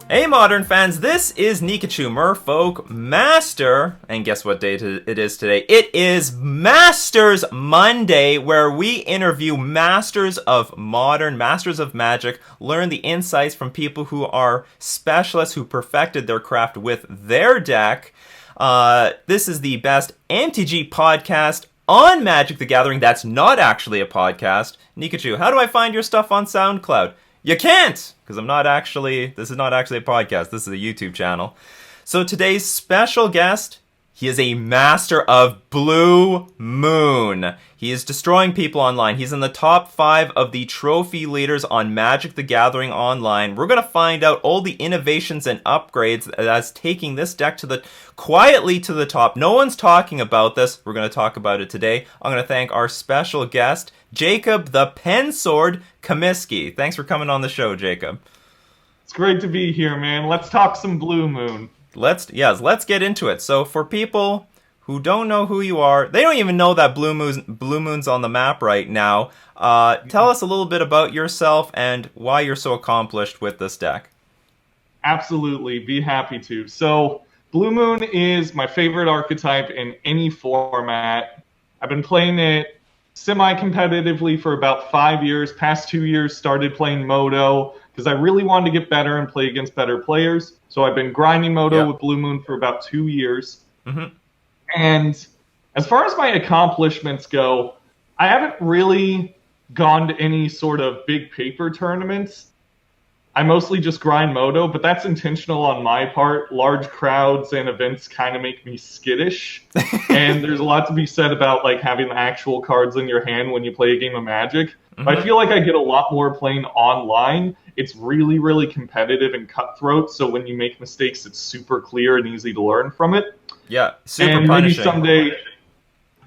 Hey Modern fans, this is Nikachu, Merfolk Master, and guess what day it is today? It is Masters Monday, where we interview Masters of Modern, Masters of Magic, learn the insights from people who are specialists who perfected their craft with their deck. This is the best MTG podcast on Magic the Gathering that's not actually a podcast. Nikachu, how do I find your stuff on SoundCloud? You can't, because this is not actually a podcast. This is a YouTube channel. So today's special guest, he is a master of Blue Moon. He is destroying people online. He's in the top 5 of the trophy leaders on Magic the Gathering Online. We're going to find out all the innovations and upgrades that's taking this deck quietly to the top. No one's talking about this. We're going to talk about it today. I'm going to thank our special guest, Jacob the Pensword Cumiskey. Thanks for coming on the show, Jacob. It's great to be here, man. Let's talk some Blue Moon. Let's get into it. So for people who don't know who you are, they don't even know that Blue Moon's on the map right now. Tell us a little bit about yourself and why you're so accomplished with this deck. Absolutely, be happy to. So Blue Moon is my favorite archetype in any format. I've been playing it semi-competitively for about 5 years. Past 2 years started playing Moto because I really wanted to get better and play against better players. So I've been grinding Moto with Blue Moon for about 2 years. Mm-hmm. And as far as my accomplishments go, I haven't really gone to any sort of big paper tournaments. I mostly just grind Moto, but that's intentional on my part. Large crowds and events kind of make me skittish. And there's a lot to be said about like having the actual cards in your hand when you play a game of Magic. Mm-hmm. But I feel like I get a lot more playing online. It's really, really competitive and cutthroat, so when you make mistakes, it's super clear and easy to learn from it. Yeah, super punishing. Maybe someday...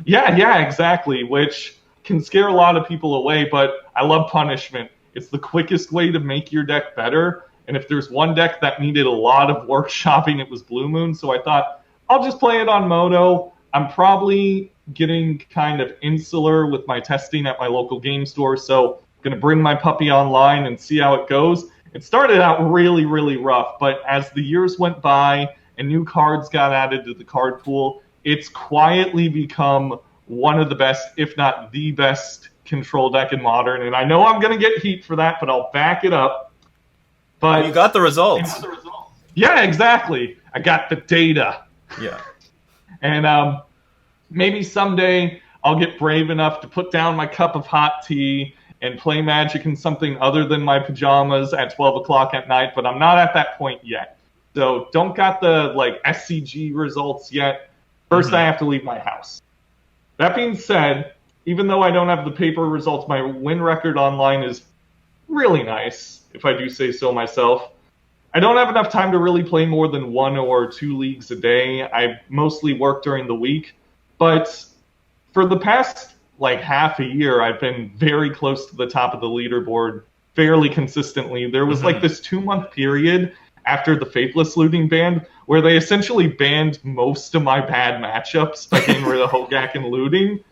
Yeah, exactly, which can scare a lot of people away, but I love punishment. It's the quickest way to make your deck better, and if there's one deck that needed a lot of workshopping, it was Blue Moon, so I thought, I'll just play it on Moto. I'm probably getting kind of insular with my testing at my local game store, so going to bring my puppy online and see how it goes. It started out really, really rough, but as the years went by and new cards got added to the card pool, it's quietly become one of the best, if not the best, control deck in Modern. And I know I'm going to get heat for that, but I'll back it up. But you got the results. Yeah, exactly. I got the data. Yeah. And maybe someday I'll get brave enough to put down my cup of hot tea and play Magic in something other than my pajamas at 12 o'clock at night, but I'm not at that point yet. So don't got the SCG results yet. First, I have to leave my house. That being said, even though I don't have the paper results, my win record online is really nice, if I do say so myself. I don't have enough time to really play more than 1 or 2 leagues a day. I mostly work during the week, but for the past half a year, I've been very close to the top of the leaderboard fairly consistently. There was this 2-month period after the Faithless Looting ban where they essentially banned most of my bad matchups by getting rid of Hogak and Looting.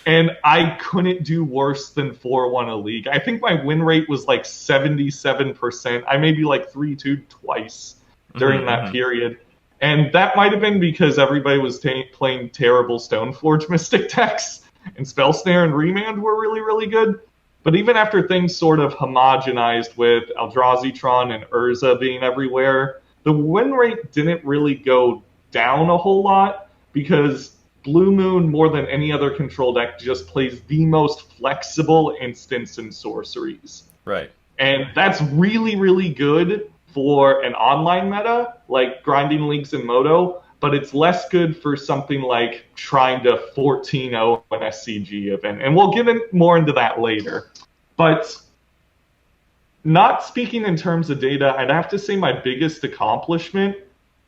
And I couldn't do worse than 4-1 a league. I think my win rate was 77%. I maybe 3-2 twice during that period. And that might have been because everybody was playing terrible Stoneforge Mystic decks. And Spell Snare and Remand were really, really good. But even after things sort of homogenized with Eldrazi-Tron and Urza being everywhere, the win rate didn't really go down a whole lot because Blue Moon, more than any other control deck, just plays the most flexible instants and sorceries. Right. And that's really, really good for an online meta, like grinding leagues in Moto, but it's less good for something like trying to 14-0 an SCG event. And we'll get more into that later. But not speaking in terms of data, I'd have to say my biggest accomplishment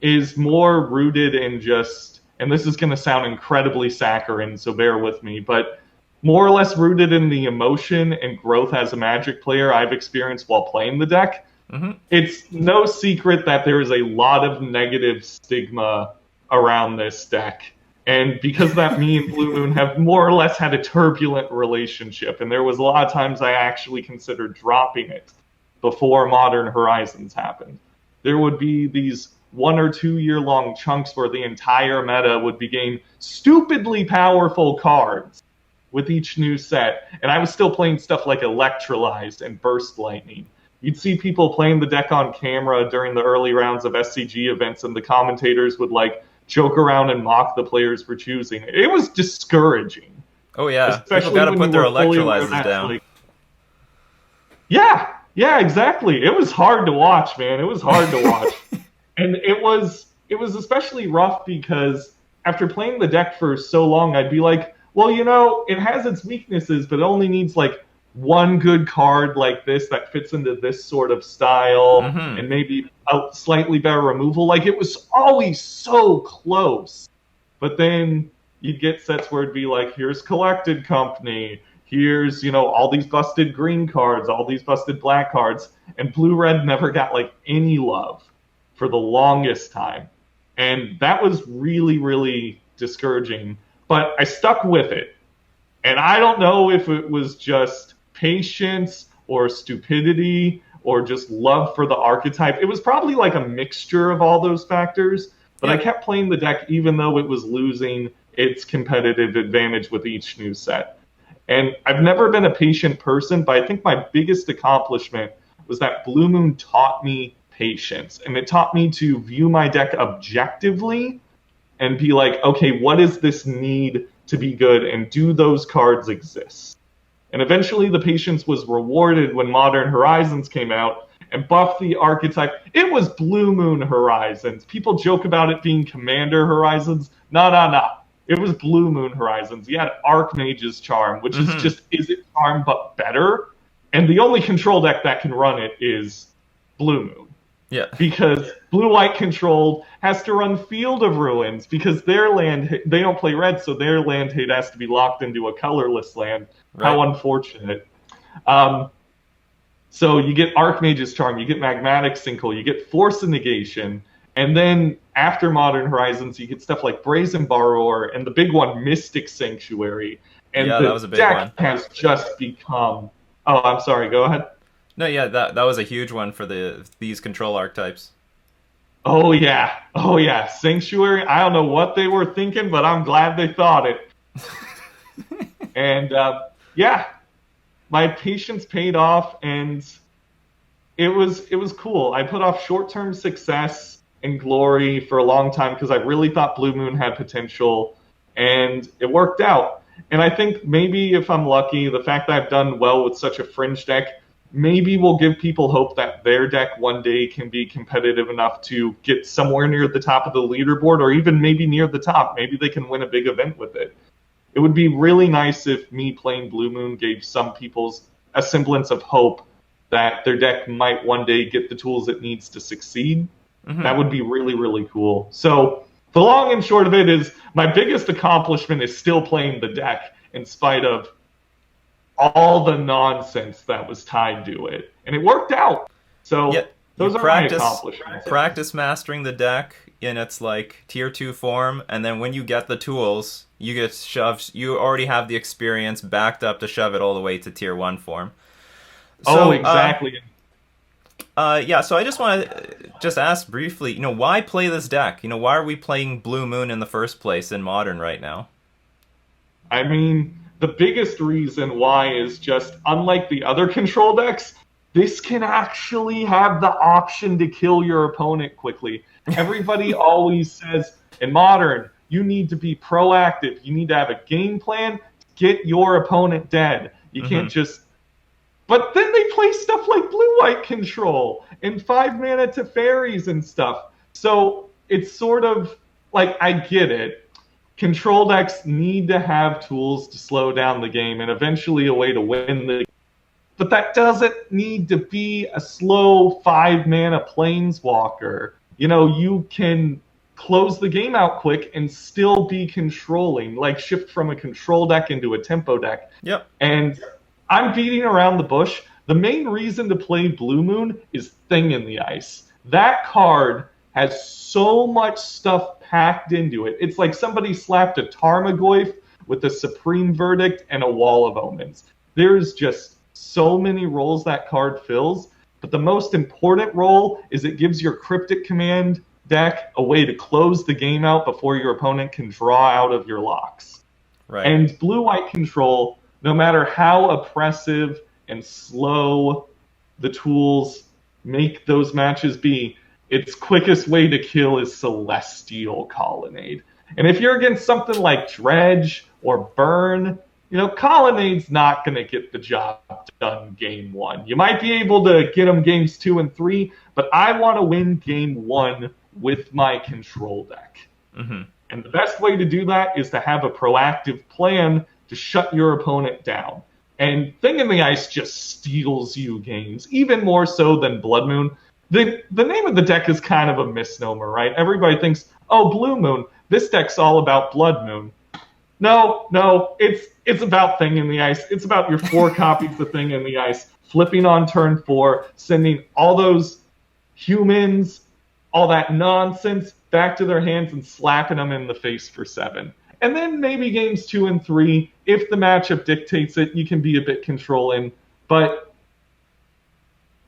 is more rooted in just, and this is going to sound incredibly saccharine, so bear with me, but more or less rooted in the emotion and growth as a Magic player I've experienced while playing the deck. Mm-hmm. It's no secret that there is a lot of negative stigma around this deck. And because of that, me and Blue Moon have more or less had a turbulent relationship. And there was a lot of times I actually considered dropping it before Modern Horizons happened. there would be these 1 or 2 year long chunks where the entire meta would be getting stupidly powerful cards with each new set. And I was still playing stuff like Electrolyzed and Burst Lightning. You'd see people playing the deck on camera during the early rounds of SCG events, and the commentators would like joke around and mock the players for choosing. It was discouraging. Oh yeah, especially people got to put their fully electrolyzers down. Like, yeah, exactly. It was hard to watch, man. It was hard to watch. And it was especially rough because after playing the deck for so long, I'd be like, well, you know, it has its weaknesses, but it only needs like one good card like this that fits into this sort of style, and maybe a slightly better removal. Like, it was always so close. But then you'd get sets where it'd be like, here's Collected Company, here's, you know, all these busted green cards, all these busted black cards, and blue-red never got like any love for the longest time. And that was really, really discouraging. But I stuck with it. And I don't know if it was just patience or stupidity or just love for the archetype. It was probably like a mixture of all those factors. But I kept playing the deck even though it was losing its competitive advantage with each new set. And I've never been a patient person, but I think my biggest accomplishment was that Blue Moon taught me patience. And it taught me to view my deck objectively and be like, okay, what does this need to be good, and do those cards exist? And eventually the patience was rewarded when Modern Horizons came out and buffed the archetype. It was Blue Moon Horizons. People joke about it being Commander Horizons. No. It was Blue Moon Horizons. You had Archmage's Charm, which is just Izzet Charm but better. And the only control deck that can run it is Blue Moon. Yeah. Because blue-white controlled has to run Field of Ruins because their land, they don't play red, so their land hate has to be locked into a colorless land. Right. How unfortunate. So you get Archmage's Charm, you get Magmatic Sinkhole, you get Force of Negation, and then after Modern Horizons, you get stuff like Brazen Borrower, and the big one, Mystic Sanctuary. And yeah, that was a big one. Has just become... Oh, I'm sorry, go ahead. No, yeah, that was a huge one for these control archetypes. Oh yeah, Sanctuary. I don't know what they were thinking, but I'm glad they thought it. And yeah, my patience paid off, and it was cool. I put off short-term success and glory for a long time because I really thought Blue Moon had potential, and it worked out. And I think maybe if I'm lucky, the fact that I've done well with such a fringe deck maybe will give people hope that their deck one day can be competitive enough to get somewhere near the top of the leaderboard, or even maybe near the top. Maybe they can win a big event with it. It would be really nice if me playing Blue Moon gave some people a semblance of hope that their deck might one day get the tools it needs to succeed. That would be really, really cool. So the long and short of it is my biggest accomplishment is still playing the deck in spite of all the nonsense that was tied to it. And it worked out. So those are my accomplishments. Practice mastering the deck in its like tier 2 form, and then when you get the tools, you get shoved. You already have the experience backed up to shove it all the way to tier 1 form. So, exactly. So I just want to ask briefly, why play this deck? Why are we playing Blue Moon in the first place in Modern right now? I mean, the biggest reason why is just, unlike the other control decks, this can actually have the option to kill your opponent quickly. Everybody always says, in Modern, you need to be proactive. You need to have a game plan to get your opponent dead. You can't just... But then they play stuff like blue-white control and 5 mana to fairies and stuff. So it's sort of like, I get it. Control decks need to have tools to slow down the game and eventually a way to win the game. But that doesn't need to be a slow 5 mana planeswalker. You can close the game out quick and still be controlling, like shift from a control deck into a tempo deck. Yep. And I'm beating around the bush. The main reason to play Blue Moon is Thing in the Ice. That card has so much stuff packed into it. It's like somebody slapped a Tarmogoyf with a Supreme Verdict and a Wall of Omens. There's just so many roles that card fills, but the most important role is it gives your Cryptic Command deck a way to close the game out before your opponent can draw out of your locks. Right. And blue-white control, no matter how oppressive and slow the tools make those matches be, its quickest way to kill is Celestial Colonnade. And if you're against something like Dredge or Burn, Colonnade's not going to get the job done game 1. You might be able to get them games 2 and 3, but I want to win game 1 with my control deck. Mm-hmm. And the best way to do that is to have a proactive plan to shut your opponent down. And Thing in the Ice just steals you games, even more so than Blood Moon. The name of the deck is kind of a misnomer, right? Everybody thinks, oh, Blue Moon, this deck's all about Blood Moon. No, it's about Thing in the Ice. It's about your 4 copies of Thing in the Ice, flipping on turn 4, sending all those humans, all that nonsense back to their hands and slapping them in the face for 7. And then maybe games 2 and 3, if the matchup dictates it, you can be a bit controlling. But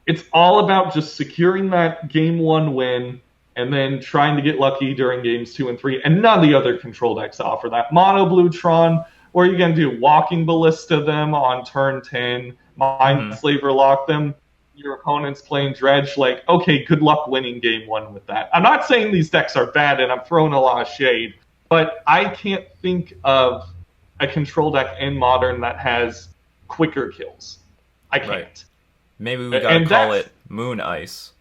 it's all about just securing that game 1 win and then trying to get lucky during games 2 and 3. And none of the other control decks offer that. Mono Blue Tron, where you're going to do Walking Ballista them on turn 10, Mindslaver lock them. Your opponent's playing Dredge, like, okay, good luck winning game 1 with that. I'm not saying these decks are bad, and I'm throwing a lot of shade, but I can't think of a control deck in Modern that has quicker kills. I can't. Right. Maybe we gotta call it Moon Ice.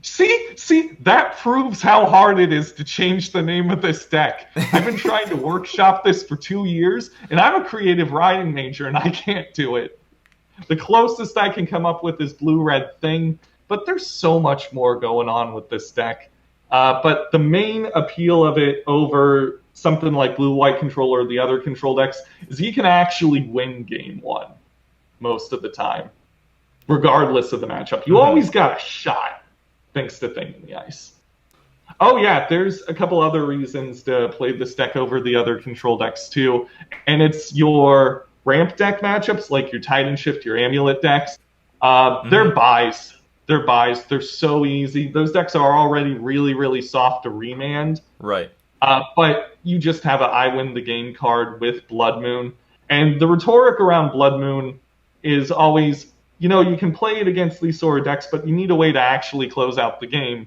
See, that proves how hard it is to change the name of this deck. I've been trying to workshop this for 2 years, and I'm a creative writing major, and I can't do it. The closest I can come up with is Blue-Red Thing, but there's so much more going on with this deck. But the main appeal of it over something like Blue-White Control or the other control decks is you can actually win game 1 most of the time, regardless of the matchup. You always got a shot, thanks to Thing in the Ice. Oh yeah, there's a couple other reasons to play this deck over the other control decks too, and it's your ramp deck matchups, like your Titan Shift, your Amulet decks. They're buys. They're so easy. Those decks are already really, really soft to remand. Right. But you just have a I win the game card with Blood Moon. And the rhetoric around Blood Moon is always, you can play it against these sort of decks, but you need a way to actually close out the game,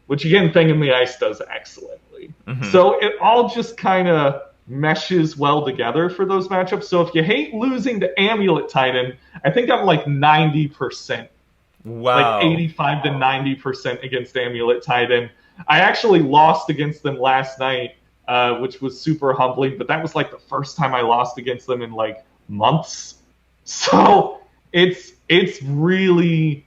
which again, Thing in the Ice does excellently. Mm-hmm. So it all just kind of meshes well together for those matchups. So if you hate losing to Amulet Titan, I think I'm like 90%. Wow. Like 85 to 90% against Amulet Titan. I actually lost against them last night, which was super humbling, but that was like the first time I lost against them in like months. So it's really,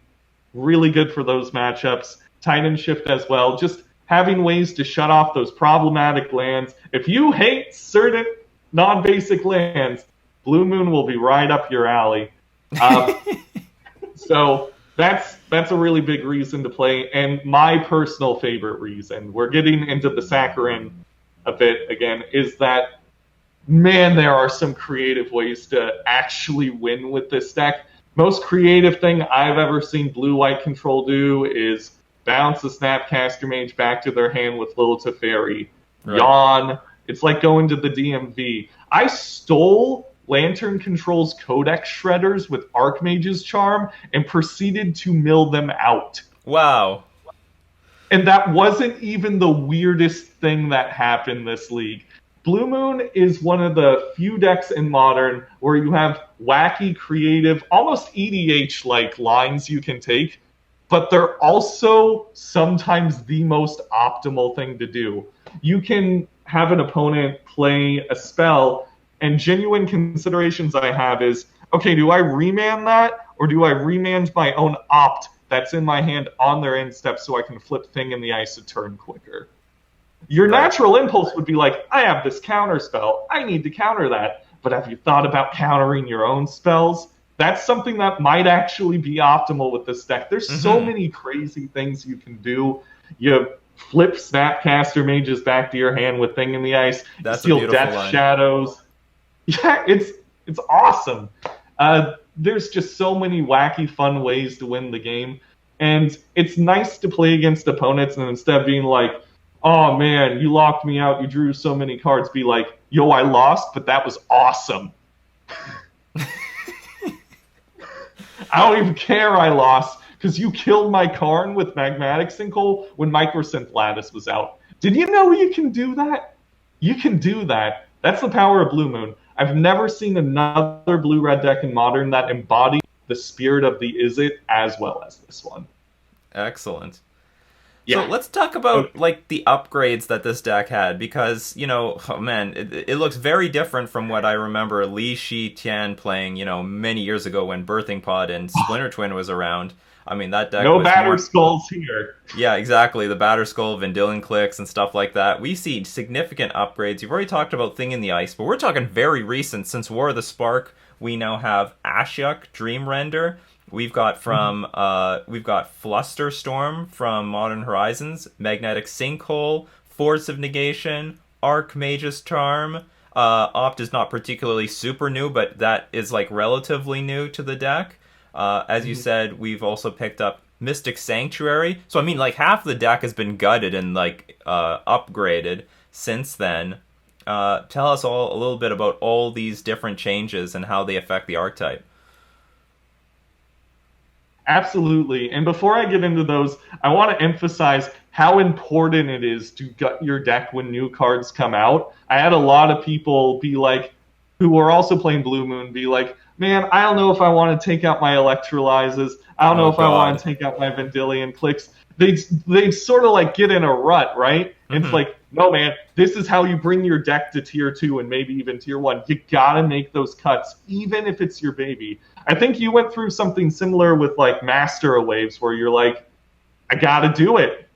really good for those matchups. Titan Shift as well. Just having ways to shut off those problematic lands. If you hate certain non-basic lands, Blue Moon will be right up your alley. So that's a really big reason to play. And my personal favorite reason, we're getting into the saccharin a bit again, is that, man, there are some creative ways to actually win with this deck. Most creative thing I've ever seen Blue-White Control do is bounce the Snapcaster Mage back to their hand with Little Teferi. Right. Yawn. It's like going to the DMV. I stole Lantern Control's Codex Shredders with Archmage's Charm and proceeded to mill them out. Wow. And that wasn't even the weirdest thing that happened this league. Blue Moon is one of the few decks in Modern where you have wacky, creative, almost EDH-like lines you can take, but they're also sometimes the most optimal thing to do. You can have an opponent play a spell, and genuine considerations I have is, okay, do I remand that, or do I remand my own opt that's in my hand on their end step so I can flip Thing in the Ice a turn quicker? Your natural impulse would be like, I have this counter spell, I need to counter that. But have you thought about countering your own spells? That's something that might actually be optimal with this deck. There's so many crazy things you can do. You flip Snapcaster Mages back to your hand with Thing in the Ice. That's steal Death line. Shadows. Yeah, it's awesome. there's just so many wacky, fun ways to win the game. And it's nice to play against opponents and instead of being like, oh man, you locked me out, you drew so many cards, be like, yo, I lost, but that was awesome. I don't even care I lost, because you killed my Carne with Magmatic Sinkhole when Flatus was out. Did you know you can do that? You can do that. That's the power of Blue Moon. I've never seen another blue-red deck in Modern that embodied the spirit of the Is It as well as this one. Excellent. Yeah. So let's talk about like the upgrades that this deck had, because oh man, it looks very different from what I remember Li Shi Tian playing many years ago when Birthing Pod and Splinter Twin was around. I mean, that deck was batter skulls here. Yeah, exactly. The batter skull, Vendilion clicks, and stuff like that. We see significant upgrades. You've already talked about Thing in the Ice, but we're talking very recent. Since War of the Spark, we now have Shiok, Dream Render. We've got Flusterstorm from Modern Horizons, Magnetic Sinkhole, Force of Negation, Archmage's Charm. Opt is not particularly super new, but that is like relatively new to the deck. As you said, we've also picked up Mystic Sanctuary. So I mean, like half the deck has been gutted and like upgraded since then. Tell us all a little bit about all these different changes and how they affect the archetype. Absolutely. And before I get into those, I want to emphasize how important it is to gut your deck when new cards come out. I had a lot of people be like, who were also playing Blue Moon, be like, man, I don't know if I want to take out my Electrolyzers. I don't know if I want to take out my Vendilion clicks. They'd sort of like get in a rut, right? Mm-hmm. It's like, no, man, this is how you bring your deck to tier 2 and maybe even tier 1. You gotta make those cuts, even if it's your baby. I think you went through something similar with like Master of Waves, where you're like, I gotta do it.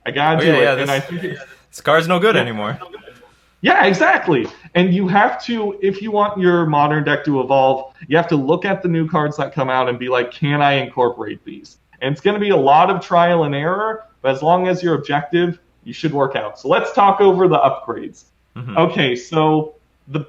I gotta do it. Yeah, and I think this card's no good anymore. Yeah, exactly. And you have to, if you want your Modern deck to evolve, you have to look at the new cards that come out and be like, can I incorporate these? And it's going to be a lot of trial and error, but as long as you're objective, you should work out. So let's talk over the upgrades. Mm-hmm. Okay, so the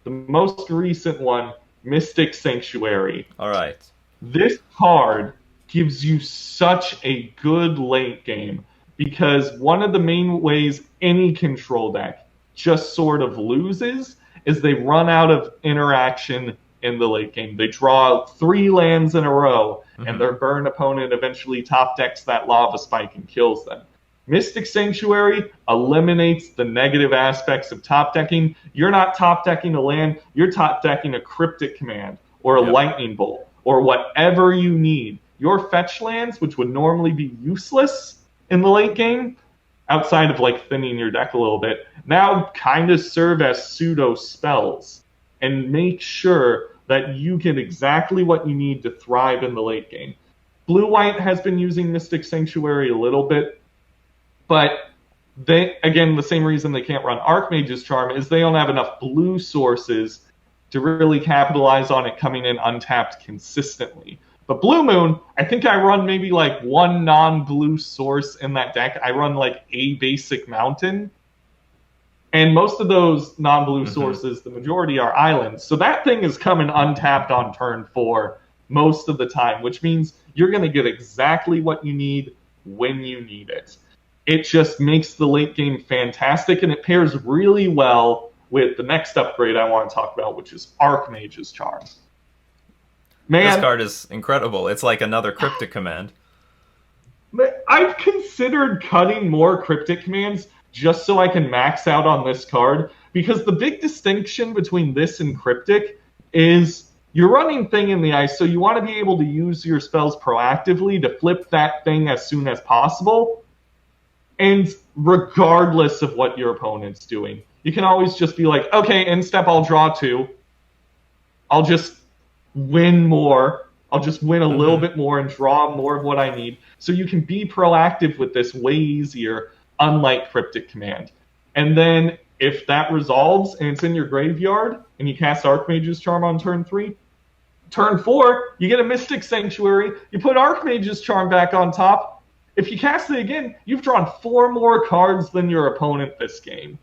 most recent one, Mystic Sanctuary. All right. This card gives you such a good late game, because one of the main ways any control deck just sort of loses is they run out of interaction in the late game. They draw 3 lands in a row, and their burn opponent eventually top decks that Lava Spike and kills them. Mystic Sanctuary eliminates the negative aspects of top decking. You're not top decking a land, you're top decking a Cryptic Command, or a Lightning Bolt, or whatever you need. Your fetch lands, which would normally be useless in the late game, outside of like thinning your deck a little bit, now kind of serve as pseudo spells and make sure that you get exactly what you need to thrive in the late game. Blue-White has been using Mystic Sanctuary a little bit, but they, again, the same reason they can't run Archmage's Charm is they don't have enough blue sources to really capitalize on it coming in untapped consistently. But Blue Moon, I think I run maybe like 1 non-blue source in that deck. I run like a basic mountain. And most of those non-blue sources, the majority are islands. So that thing is coming untapped on turn 4 most of the time, which means you're going to get exactly what you need when you need it. It just makes the late game fantastic, and it pairs really well with the next upgrade I want to talk about, which is Archmage's Charm. Man, this card is incredible. It's like another Cryptic Command. I've considered cutting more Cryptic Commands just so I can max out on this card, because the big distinction between this and Cryptic is you're running Thing in the Ice, so you want to be able to use your spells proactively to flip that thing as soon as possible, and regardless of what your opponent's doing. You can always just be like, okay, end step, I'll draw 2. I'll just win more. I'll just win a little bit more and draw more of what I need. So you can be proactive with this way easier, unlike Cryptic Command. And then if that resolves and it's in your graveyard and you cast Archmage's Charm on turn 3, turn 4, you get a Mystic Sanctuary, you put Archmage's Charm back on top. If you cast it again, you've drawn 4 more cards than your opponent this game.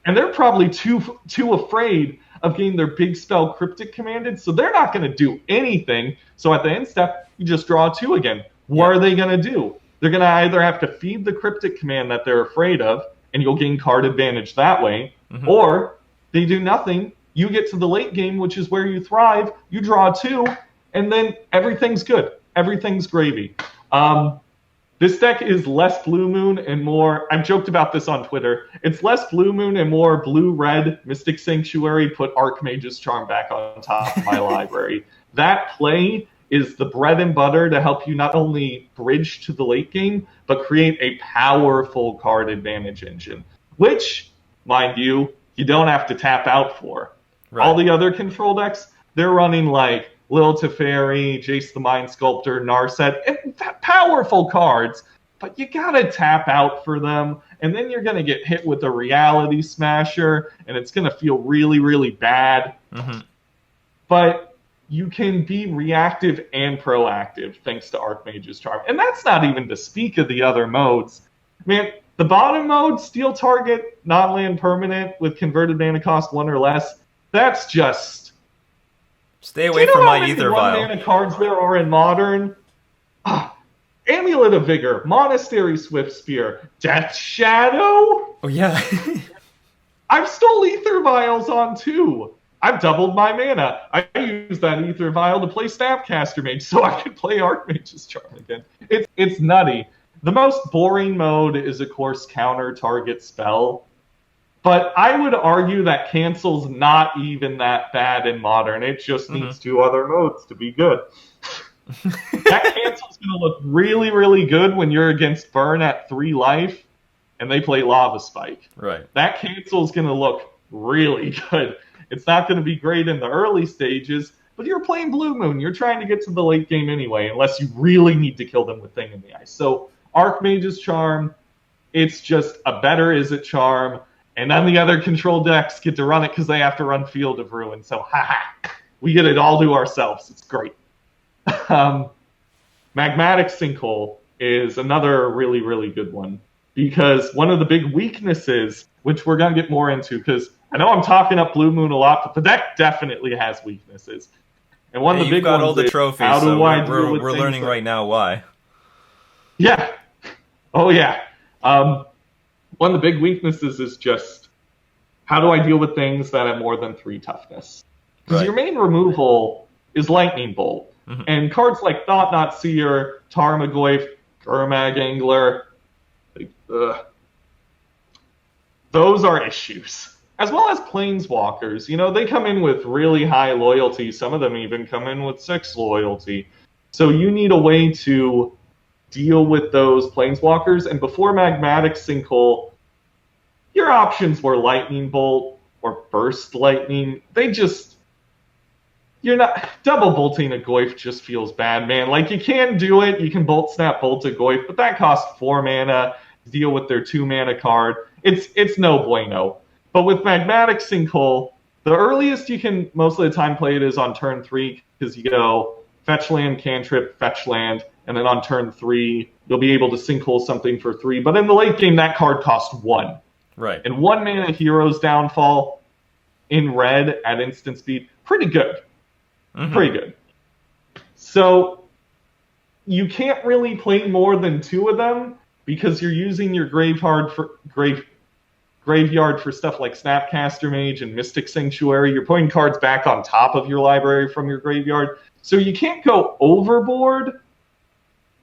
And they're probably too afraid of getting their big spell Cryptic commanded, so they're not going to do anything. So at the end step, you just draw 2 again. What are they going to do? They're going to either have to feed the Cryptic command that they're afraid of, and you'll gain card advantage that way, or they do nothing. You get to the late game, which is where you thrive. You draw 2, and then everything's good. Everything's gravy. This deck is less Blue Moon and more... I've joked about this on Twitter. It's less Blue Moon and more Blue-Red Mystic Sanctuary. Put Archmage's Charm back on top of my library. That play is the bread and butter to help you not only bridge to the late game, but create a powerful card advantage engine, which, mind you, you don't have to tap out for. Right. All the other control decks, they're running like Lil Teferi, Jace the Mind Sculptor, Narset, and powerful cards, but you gotta tap out for them, and then you're gonna get hit with a Reality Smasher, and it's gonna feel really, really bad. But you can be reactive and proactive thanks to Archmage's Charm, and that's not even to speak of the other modes. Man, the bottom mode, Steel Target, non-land permanent with converted mana cost 1 or less, that's just... Stay away from my Ether Vial. Do you know how many one-mana cards there are in Modern? Amulet of Vigor, Monastery Swift Spear, Death Shadow? Oh, yeah. I've stole Ether Vials on, too. I've doubled my mana. I used that Ether Vial to play Snapcaster Mage so I could play Archmage's Charm again. It's nutty. The most boring mode is, of course, Counter Target Spell. But I would argue that Cancel's not even that bad in Modern. It just needs 2 other modes to be good. That Cancel's going to look really, really good when you're against Burn at 3 life and they play Lava Spike. Right. That Cancel's going to look really good. It's not going to be great in the early stages, but you're playing Blue Moon. You're trying to get to the late game anyway, unless you really need to kill them with Thing in the Ice. So Archmage's Charm, it's just a better Izzet Charm. And then the other control decks get to run it because they have to run Field of Ruin. So, we get it all to ourselves. It's great. Magmatic Sinkhole is another really, really good one. Because one of the big weaknesses, which we're going to get more into, because I know I'm talking up Blue Moon a lot, but the deck definitely has weaknesses. And one of the big got ones all the is, trophies, how do so I we're learning right now why. Yeah. Oh, yeah. One of the big weaknesses is just, how do I deal with things that have more than 3 toughness? Because your main removal is Lightning Bolt. And cards like Thought Knot Seer, Tarmogoyf, Gurmag Angler, those are issues. As well as Planeswalkers. You know, they come in with really high loyalty. Some of them even come in with 6 loyalty. So you need a way to deal with those Planeswalkers, and before Magmatic Sinkhole, your options were Lightning Bolt or Burst Lightning. You're not... Double bolting a Goyf just feels bad, man. Like, you can do it, you can Bolt Snap Bolt a Goyf, but that costs 4 mana to deal with their 2 mana card. It's no bueno. But with Magmatic Sinkhole, the earliest you can most of the time play it is on turn 3, because you go fetch land, cantrip, fetch land, and then on turn 3, you'll be able to Sinkhole something for 3. But in the late game, that card costs 1. Right. And 1 mana Hero's Downfall in red at instant speed, pretty good. Pretty good. So you can't really play more than 2 of them because you're using your graveyard for stuff like Snapcaster Mage and Mystic Sanctuary. You're putting cards back on top of your library from your graveyard. So you can't go overboard.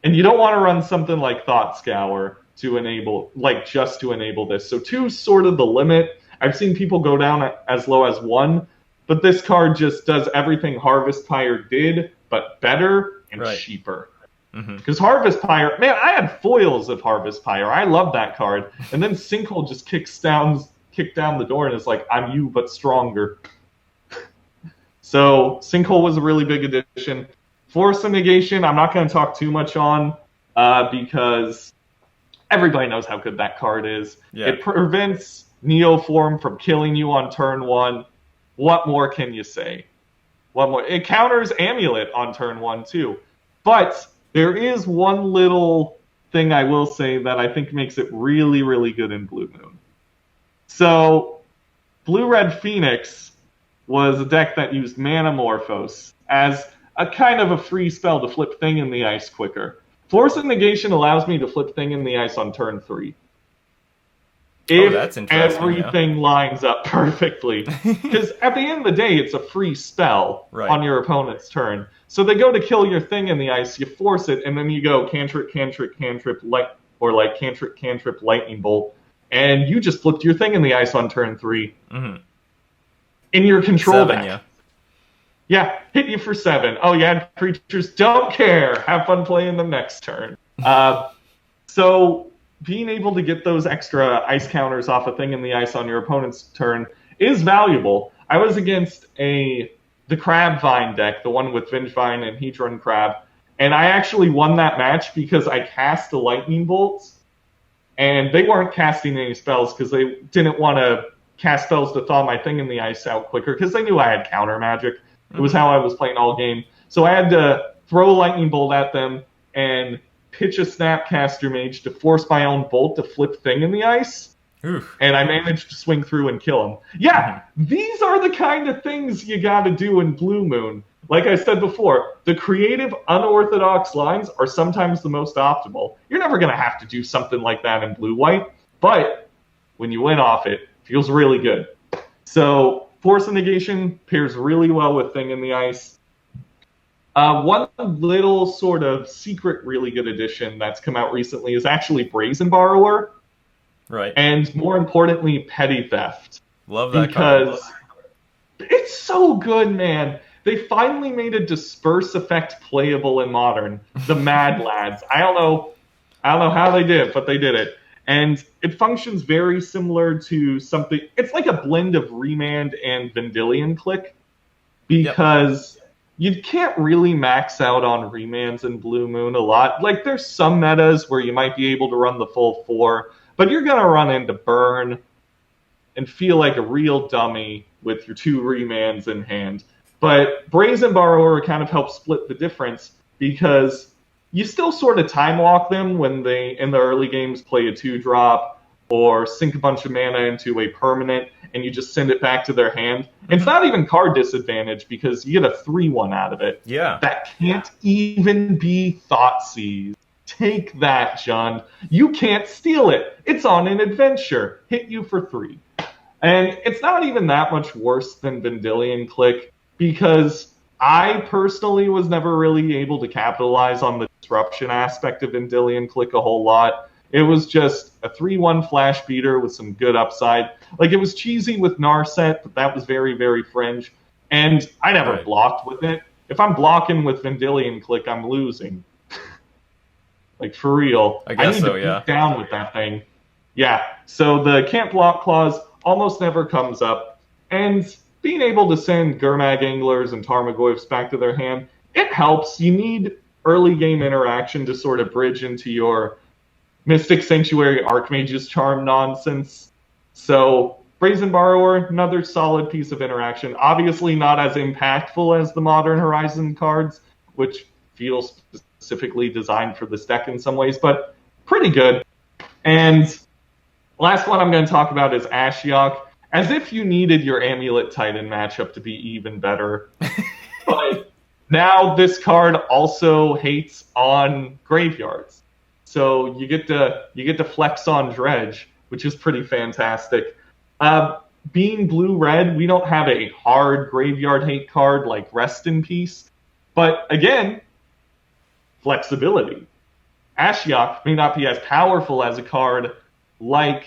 And you don't want to run something like Thought Scour to enable, like, just to enable this. So 2's sort of the limit. I've seen people go down as low as 1, but this card just does everything Harvest Pyre did, but better and cheaper. Because Harvest Pyre, man, I had foils of Harvest Pyre. I love that card. And then Sinkhole just kicked down the door and is like, I'm you, but stronger. So Sinkhole was a really big addition. Force of Negation, I'm not going to talk too much on because everybody knows how good that card is. Yeah. It prevents Neoform from killing you on turn 1. What more can you say? What more? It counters Amulet on turn 1 too. But there is one little thing I will say that I think makes it really, really good in Blue Moon. So Blue-Red Phoenix was a deck that used Manamorphose as a kind of a free spell to flip Thing in the Ice quicker. Force of Negation allows me to flip Thing in the Ice on turn 3. If that's interesting, everything lines up perfectly. Because at the end of the day, it's a free spell on your opponent's turn. So they go to kill your Thing in the Ice, you force it, and then you go cantrip, cantrip, cantrip, cantrip, cantrip, lightning bolt, and you just flipped your Thing in the Ice on turn 3. Mm-hmm. In your control 7, deck. Yeah, hit you for 7. Oh, you had creatures, don't care. Have fun playing them next turn. So being able to get those extra ice counters off a Thing in the Ice on your opponent's turn is valuable. I was against the Crab Vine deck, the one with Vengevine and Hedron Crab, and I actually won that match because I cast the Lightning Bolts, and they weren't casting any spells because they didn't want to cast spells to thaw my Thing in the Ice out quicker because they knew I had counter magic. It was how I was playing all game. So I had to throw a Lightning Bolt at them and pitch a Snapcaster Mage to force my own bolt to flip Thing in the Ice. Oof. And I managed to swing through and kill him. Yeah, these are the kind of things you got to do in Blue Moon. Like I said before, the creative, unorthodox lines are sometimes the most optimal. You're never going to have to do something like that in Blue-White, but when you win off it, it feels really good. So Force of Negation pairs really well with Thing in the Ice. One little sort of secret really good addition that's come out recently is actually Brazen Borrower. Right. And more importantly, Petty Theft. Love that because it's so good, man. They finally made a disperse effect playable in Modern. The Mad Lads. I don't know how they did it, but they did it. And it functions very similar to something. It's like a blend of Remand and Vendilion Click, because you can't really max out on Remands in Blue Moon a lot. Like, there's some metas where you might be able to run the full 4, but you're going to run into Burn and feel like a real dummy with your 2 Remands in hand. But Brazen Borrower kind of helps split the difference, because you still sort of time walk them when they, in the early games, play a 2-drop or sink a bunch of mana into a permanent, and you just send it back to their hand. It's not even card disadvantage, because you get a 3-1 out of it. Yeah. That can't even be Thoughtseize. Take that, John. You can't steal it. It's on an adventure. Hit you for 3. And it's not even that much worse than Vendilion Click, because I personally was never really able to capitalize on the disruption aspect of Vendilion Click a whole lot. It was just a 3-1 flash beater with some good upside. Like, it was cheesy with Narset, but that was very, very fringe. And I never blocked with it. If I'm blocking with Vendilion Click, I'm losing. Like, for real. I guess need to beat down with that thing. Yeah, so the can't block clause almost never comes up. And being able to send Gurmag Anglers and Tarmogoyfs back to their hand, it helps. You need early game interaction to sort of bridge into your Mystic Sanctuary Archmage's Charm nonsense. So Brazen Borrower, another solid piece of interaction. Obviously not as impactful as the Modern Horizon cards, which feel specifically designed for this deck in some ways, but pretty good. And last one I'm going to talk about is Ashiok. As if you needed your Amulet Titan matchup to be even better. But now this card also hates on graveyards. So you get to flex on Dredge, which is pretty fantastic. Being blue-red, we don't have a hard graveyard hate card like Rest in Peace. But again, flexibility. Ashiok may not be as powerful as a card like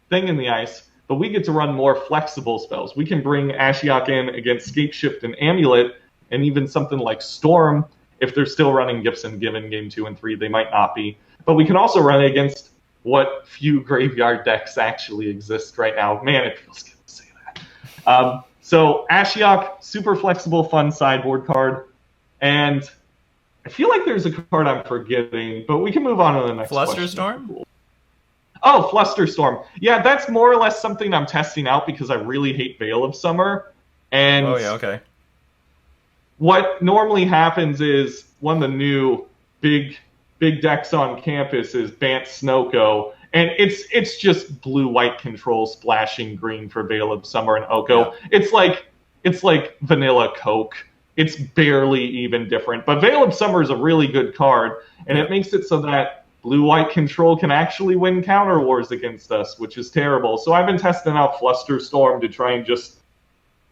Thing in the Ice, but we get to run more flexible spells. We can bring Ashiok in against Scapeshift and Amulet, and even something like Storm. If they're still running Gifts and Given Game 2 and 3, they might not be. But we can also run against what few graveyard decks actually exist right now. Man, it feels good to say that. So Ashiok, super flexible, fun sideboard card. And I feel like there's a card I'm forgetting, but we can move on to the next question. Flusterstorm? Oh, Flusterstorm. Yeah, that's more or less something I'm testing out because I really hate Veil of Summer. And okay. What normally happens is one of the new big decks on campus is Bant Snoko, and it's just blue-white control splashing green for Veil of Summer and Oko. Yeah. It's like it's like vanilla Coke. It's barely even different. But Veil of Summer is a really good card, and it makes it so that blue-white control can actually win counter wars against us, which is terrible. So I've been testing out Flusterstorm to try and just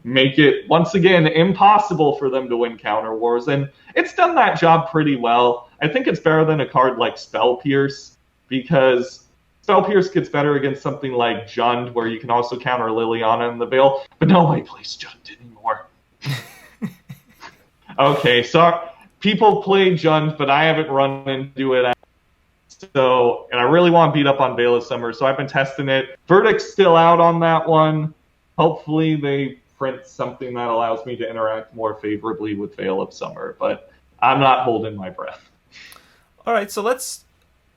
make it, once again, impossible for them to win counter wars. And it's done that job pretty well. I think it's better than a card like Spell Pierce, because Spell Pierce gets better against something like Jund, where you can also counter Liliana in the Veil, but nobody plays Jund anymore. Okay, so people play Jund, but I haven't run into it. So, and I really want to beat up on Veil of Summer, so I've been testing it. Verdict's still out on that one. Hopefully they print something that allows me to interact more favorably with Veil of Summer, but I'm not holding my breath. All right, so let's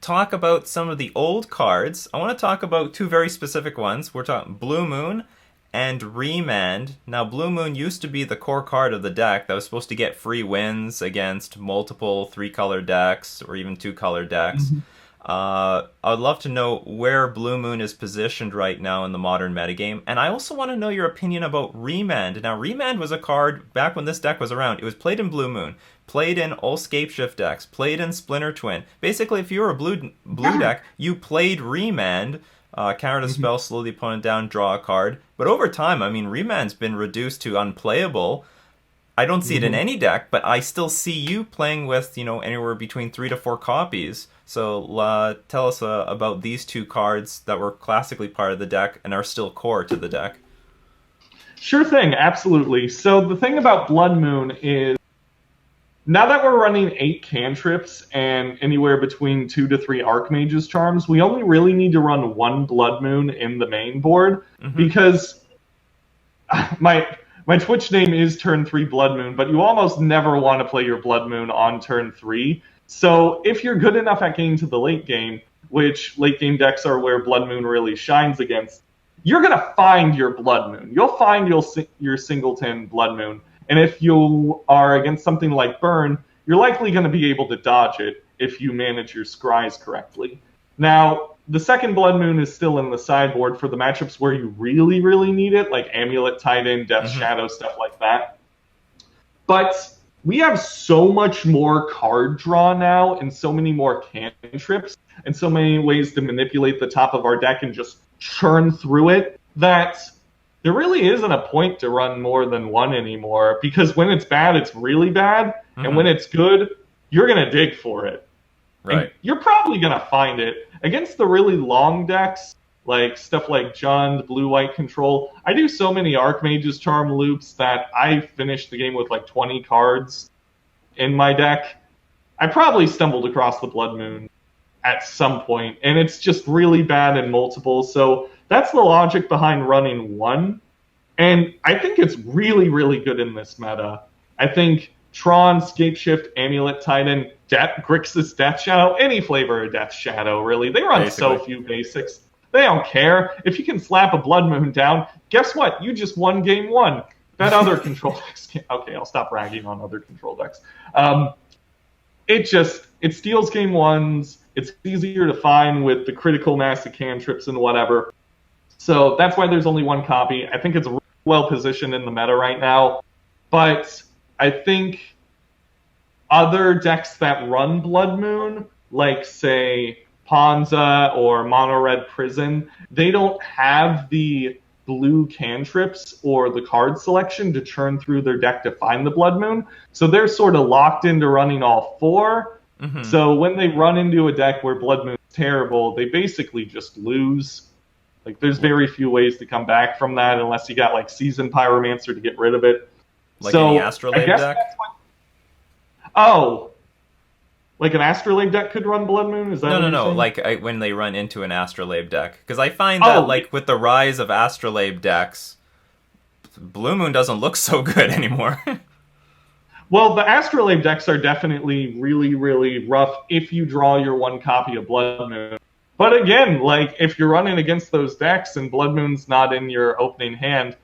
talk about some of the old cards. I want to talk about two very specific ones. We're talking Blue Moon and Remand. Now, Blue Moon used to be the core card of the deck that was supposed to get free wins against multiple 3-color decks or even 2-color decks. Mm-hmm. I would love to know where Blue Moon is positioned right now in the modern metagame. And I also want to know your opinion about Remand. Now, Remand was a card, back when this deck was around, it was played in Blue Moon, played in all Scapeshift decks, played in Splinter Twin. Basically, if you were a blue deck, you played Remand, counter the spell, slow the opponent down, draw a card. But over time, I mean, Remand's been reduced to unplayable. I don't see it in any deck, but I still see you playing with, anywhere between 3 to 4 copies. So tell us about these two cards that were classically part of the deck and are still core to the deck. Sure thing, absolutely. So the thing about Blood Moon is, now that we're running 8 cantrips and anywhere between 2 to 3 Archmage's Charms, we only really need to run 1 Blood Moon in the main board, because my Twitch name is Turn 3 Blood Moon, but you almost never want to play your Blood Moon on Turn 3. So if you're good enough at getting to the late game, which late game decks are where Blood Moon really shines against, you're going to find your Blood Moon. You'll find your singleton Blood Moon. And if you are against something like Burn, you're likely going to be able to dodge it if you manage your scries correctly. Now, the second Blood Moon is still in the sideboard for the matchups where you really, really need it, like Amulet, Titan, Death Shadow, stuff like that. But we have so much more card draw now, and so many more cantrips, and so many ways to manipulate the top of our deck and just churn through it, that there really isn't a point to run more than 1 anymore, because when it's bad, it's really bad, and when it's good, you're going to dig for it. Right. And you're probably going to find it. Against the really long decks, like stuff like Jund, blue-white control, I do so many Archmage's Charm loops that I finish the game with like 20 cards in my deck. I probably stumbled across the Blood Moon at some point, and it's just really bad in multiple, so that's the logic behind running 1. And I think it's really, really good in this meta. I think Tron, Scapeshift, Amulet, Titan, Grixis, Death Shadow, any flavor of Death Shadow, really. They run so few basics. They don't care. If you can slap a Blood Moon down, guess what? You just won game 1. That other control decks can't. Okay, I'll stop ragging on other control decks. It steals game 1s. It's easier to find with the critical mass of cantrips and whatever. So that's why there's only 1 copy. I think it's well positioned in the meta right now. But I think other decks that run Blood Moon, like, say, Ponza or Mono Red Prison, they don't have the blue cantrips or the card selection to churn through their deck to find the Blood Moon. So they're sort of locked into running all 4. So when they run into a deck where Blood Moon is terrible, they basically just lose. Like, there's very few ways to come back from that unless you got, like, Seasoned Pyromancer to get rid of it. Like any Astrolabe deck? Like an Astrolabe deck could run Blood Moon? Is that No. Like when they run into an Astrolabe deck. Because I find that, like, with the rise of Astrolabe decks, Blue Moon doesn't look so good anymore. Well, the Astrolabe decks are definitely really, really rough if you draw your 1 copy of Blood Moon. But again, like, if you're running against those decks and Blood Moon's not in your opening hand,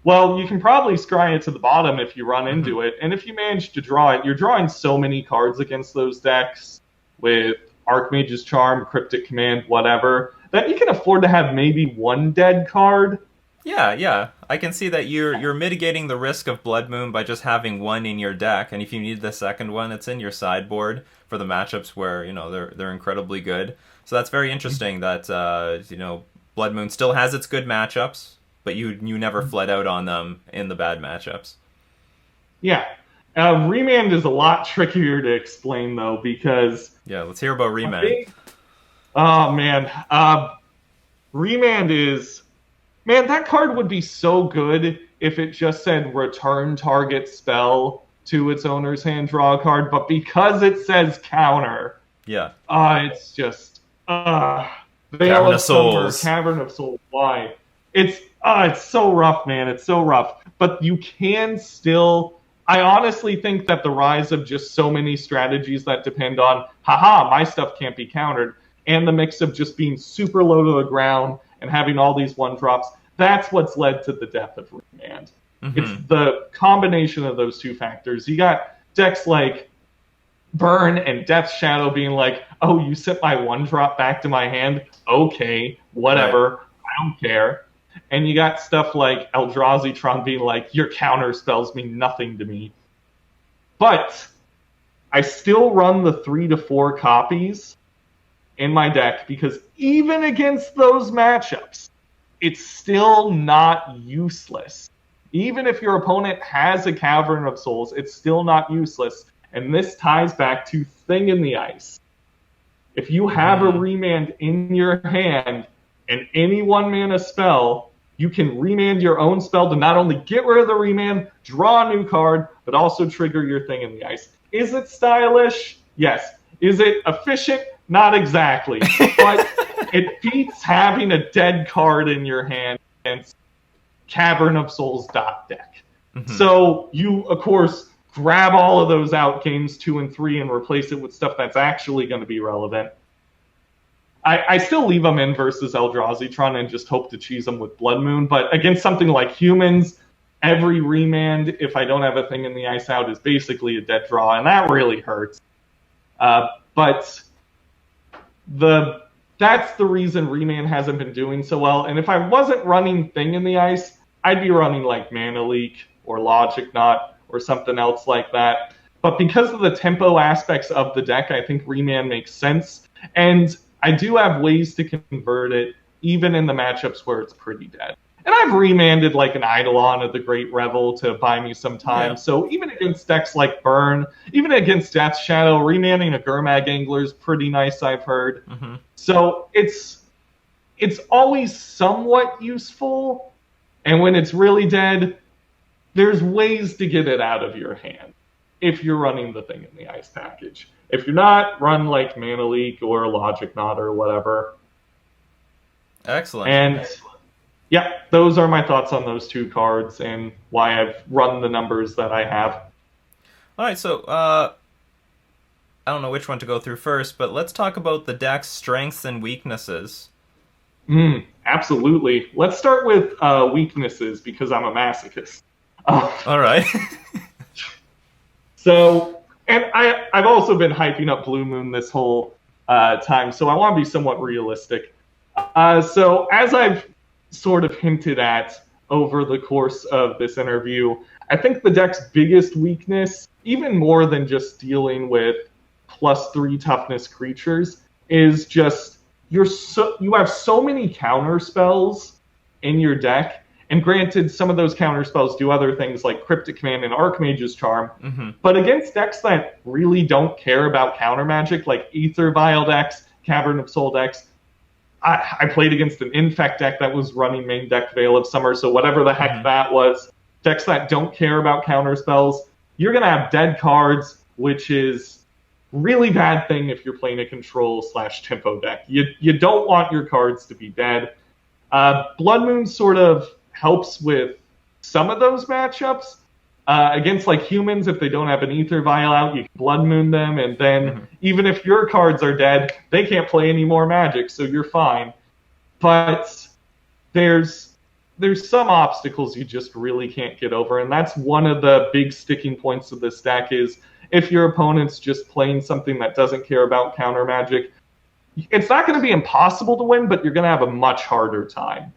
well, you can probably scry it to the bottom if you run into it. And if you manage to draw it, you're drawing so many cards against those decks with Archmage's Charm, Cryptic Command, whatever, that you can afford to have maybe 1 dead card. Yeah. I can see that you're mitigating the risk of Blood Moon by just having one in your deck, and if you need the second one, it's in your sideboard for the matchups where they're incredibly good. So that's very interesting that Blood Moon still has its good matchups, but you never fled out on them in the bad matchups. Yeah. Remand is a lot trickier to explain, though, because... Yeah, let's hear about Remand. Oh, man. Remand is... Man, that card would be so good if it just said return target spell to its owner's hand, draw a card, but because it says counter... Yeah. It's just... Cavern of Souls. Cavern of Souls. Why? It's so rough, man. It's so rough. But you can still... I honestly think that the rise of just so many strategies that depend on, haha, my stuff can't be countered, and the mix of just being super low to the ground and having all these one-drops, that's what's led to the death of Remand. Mm-hmm. It's the combination of those two factors. You got decks like Burn and Death Shadow being like, oh, you sent my one-drop back to my hand? Okay, whatever. Right. I don't care. And you got stuff like Eldrazi being like, your counter spells mean nothing to me. But I still run the 3 to 4 copies in my deck because even against those matchups, it's still not useless. Even if your opponent has a Cavern of Souls, it's still not useless. And this ties back to Thing in the Ice. If you have a Remand in your hand and any 1-mana spell, you can remand your own spell to not only get rid of the remand, draw a new card, but also trigger your Thing in the Ice. Is it stylish? Yes. Is it efficient? Not exactly. But it beats having a dead card in your hand against Cavern of Souls deck. Mm-hmm. So you, of course, grab all of those out games 2 and 3 and replace it with stuff that's actually going to be relevant. I still leave them in versus Eldrazi and just hope to cheese them with Blood Moon, but against something like Humans, every remand, if I don't have a Thing in the Ice out, is basically a dead draw, and that really hurts. But that's the reason Remand hasn't been doing so well, and if I wasn't running Thing in the Ice, I'd be running like Mana Leak or Logic Knot or something else like that. But because of the tempo aspects of the deck, I think Remand makes sense, and I do have ways to convert it, even in the matchups where it's pretty dead. And I've remanded like an Eidolon of the Great Revel to buy me some time. Yeah. So even against decks like Burn, even against Death Shadow, remanding a Gurmag Angler is pretty nice, I've heard. Mm-hmm. So it's always somewhat useful. And when it's really dead, there's ways to get it out of your hand if you're running the Thing in the Ice package. If you're not, run like Mana Leak or Logic Knot or whatever. Excellent. And yeah, those are my thoughts on those two cards and why I've run the numbers that I have. All right, so I don't know which one to go through first, but let's talk about the deck's strengths and weaknesses. Absolutely. Let's start with weaknesses because I'm a masochist. All right. So... And I've also been hyping up Blue Moon this whole time, so I want to be somewhat realistic. So as I've sort of hinted at over the course of this interview, I think the deck's biggest weakness, even more than just dealing with +3 toughness creatures, is just you have so many counter spells in your deck. And granted, some of those counter spells do other things like Cryptic Command and Archmage's Charm. Mm-hmm. But against decks that really don't care about counter magic, like Aether Vial decks, Cavern of Soul decks, I played against an Infect deck that was running main deck Veil of Summer, so whatever the heck that was, decks that don't care about counter spells, you're going to have dead cards, which is really bad thing if you're playing a control/tempo deck. You don't want your cards to be dead. Blood Moon sort of helps with some of those matchups. Against like Humans, if they don't have an Aether Vial out, you can Blood Moon them, and then even if your cards are dead, they can't play any more Magic, so you're fine. But there's some obstacles you just really can't get over, and that's one of the big sticking points of this deck is if your opponent's just playing something that doesn't care about counter magic, it's not going to be impossible to win, but you're going to have a much harder time.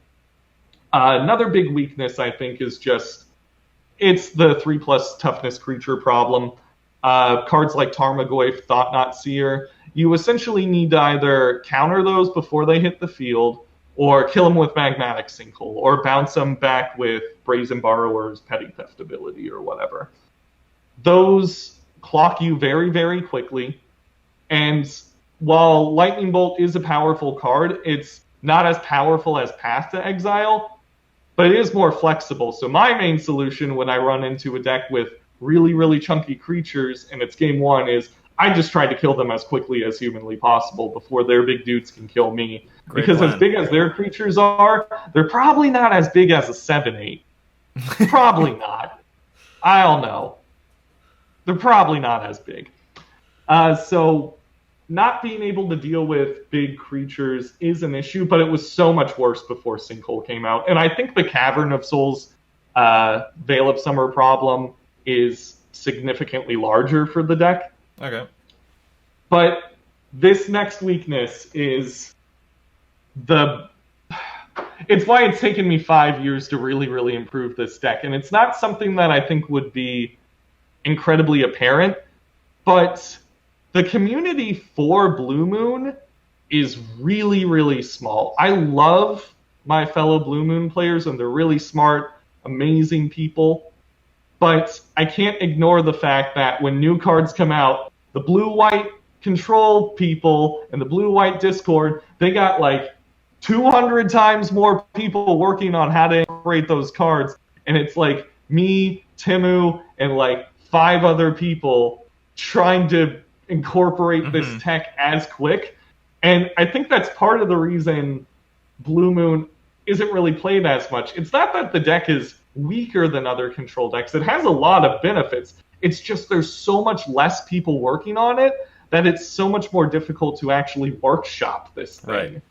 Another big weakness, I think, is just it's the 3+ toughness creature problem. Cards like Tarmogoyf, Thought Not Seer, you essentially need to either counter those before they hit the field, or kill them with Magmatic Sinkhole, or bounce them back with Brazen Borrower's Petty Theft ability or whatever. Those clock you very, very quickly, and while Lightning Bolt is a powerful card, it's not as powerful as Path to Exile, but it is more flexible. So my main solution when I run into a deck with really, really chunky creatures and it's game one is I just try to kill them as quickly as humanly possible before their big dudes can kill me. Because as big as their creatures are, they're probably not as big as a 7/8. Probably not. I don't know. They're probably not as big. So not being able to deal with big creatures is an issue, but it was so much worse before Sinkhole came out. And I think the Cavern of Souls Veil of Summer problem is significantly larger for the deck. Okay. But this next weakness is it's why it's taken me 5 years to really, really improve this deck. And it's not something that I think would be incredibly apparent, but the community for Blue Moon is really, really small. I love my fellow Blue Moon players, and they're really smart, amazing people. But I can't ignore the fact that when new cards come out, the blue-white control people and the blue-white Discord, they got like 200 times more people working on how to incorporate those cards. And it's like me, Timu, and like 5 other people trying to incorporate this tech as quick. And I think that's part of the reason Blue Moon isn't really played as much. It's not that the deck is weaker than other control decks. It has a lot of benefits. It's just there's so much less people working on it that it's so much more difficult to actually workshop this thing. Right.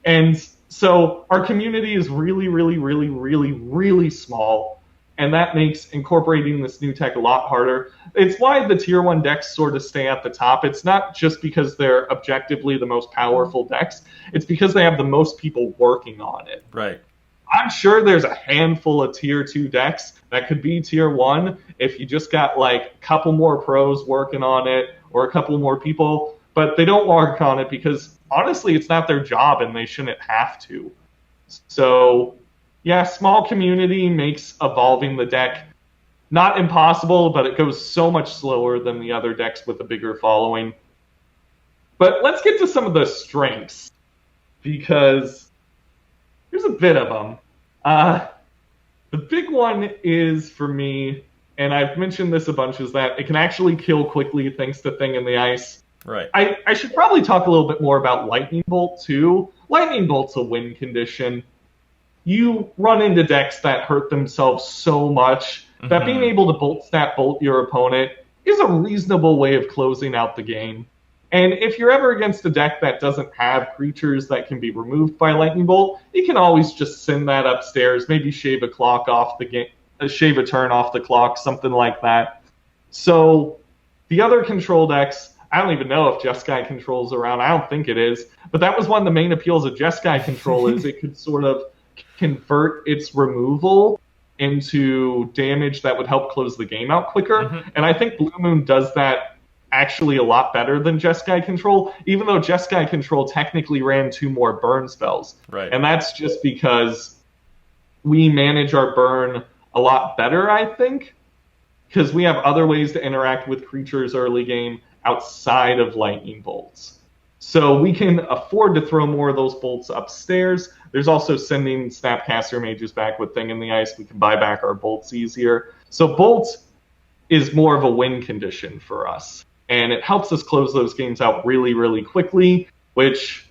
And so our community is really, really, really, really, really small, and that makes incorporating this new tech a lot harder. It's why the tier 1 decks sort of stay at the top. It's not just because they're objectively the most powerful decks. It's because they have the most people working on it. Right. I'm sure there's a handful of tier 2 decks that could be tier 1 if you just got like a couple more pros working on it or a couple more people, but they don't work on it because honestly it's not their job and they shouldn't have to. So yeah, small community makes evolving the deck not impossible, but it goes so much slower than the other decks with a bigger following. But let's get to some of the strengths, because there's a bit of them. The big one is, for me, and I've mentioned this a bunch, is that it can actually kill quickly thanks to Thing in the Ice. Right. I should probably talk a little bit more about Lightning Bolt, too. Lightning Bolt's a win condition. You run into decks that hurt themselves so much that being able to bolt snap bolt your opponent is a reasonable way of closing out the game. And if you're ever against a deck that doesn't have creatures that can be removed by Lightning Bolt, you can always just send that upstairs, maybe shave a clock off the game, shave a turn off the clock, something like that. So the other control decks, I don't even know if Jeskai Control's around. I don't think it is. But that was one of the main appeals of Jeskai Control is it could sort of convert its removal into damage that would help close the game out quicker. And I think Blue Moon does that actually a lot better than Jeskai Control, even though Jeskai Control technically ran 2 more burn spells. Right. And that's just because we manage our burn a lot better, I think, because we have other ways to interact with creatures early game outside of Lightning Bolts. So we can afford to throw more of those bolts upstairs. There's also sending Snapcaster Mages back with Thing in the Ice. We can buy back our bolts easier. So Bolt is more of a win condition for us. And it helps us close those games out really, really quickly, which,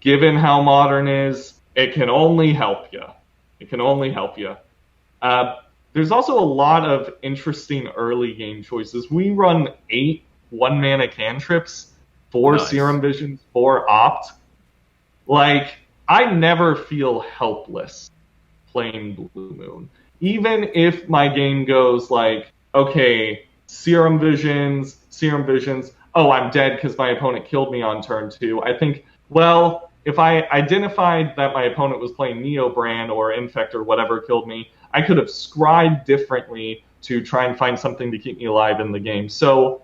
given how Modern is, it can only help you. It can only help you. There's also a lot of interesting early game choices. We run 8 1-mana cantrips, 4 Serum Visions, 4 Opt. Like, I never feel helpless playing Blue Moon. Even if my game goes like, okay, Serum Visions, oh, I'm dead because my opponent killed me on turn 2. I think, well, if I identified that my opponent was playing Neobrand or Infect or whatever killed me, I could have scribed differently to try and find something to keep me alive in the game. So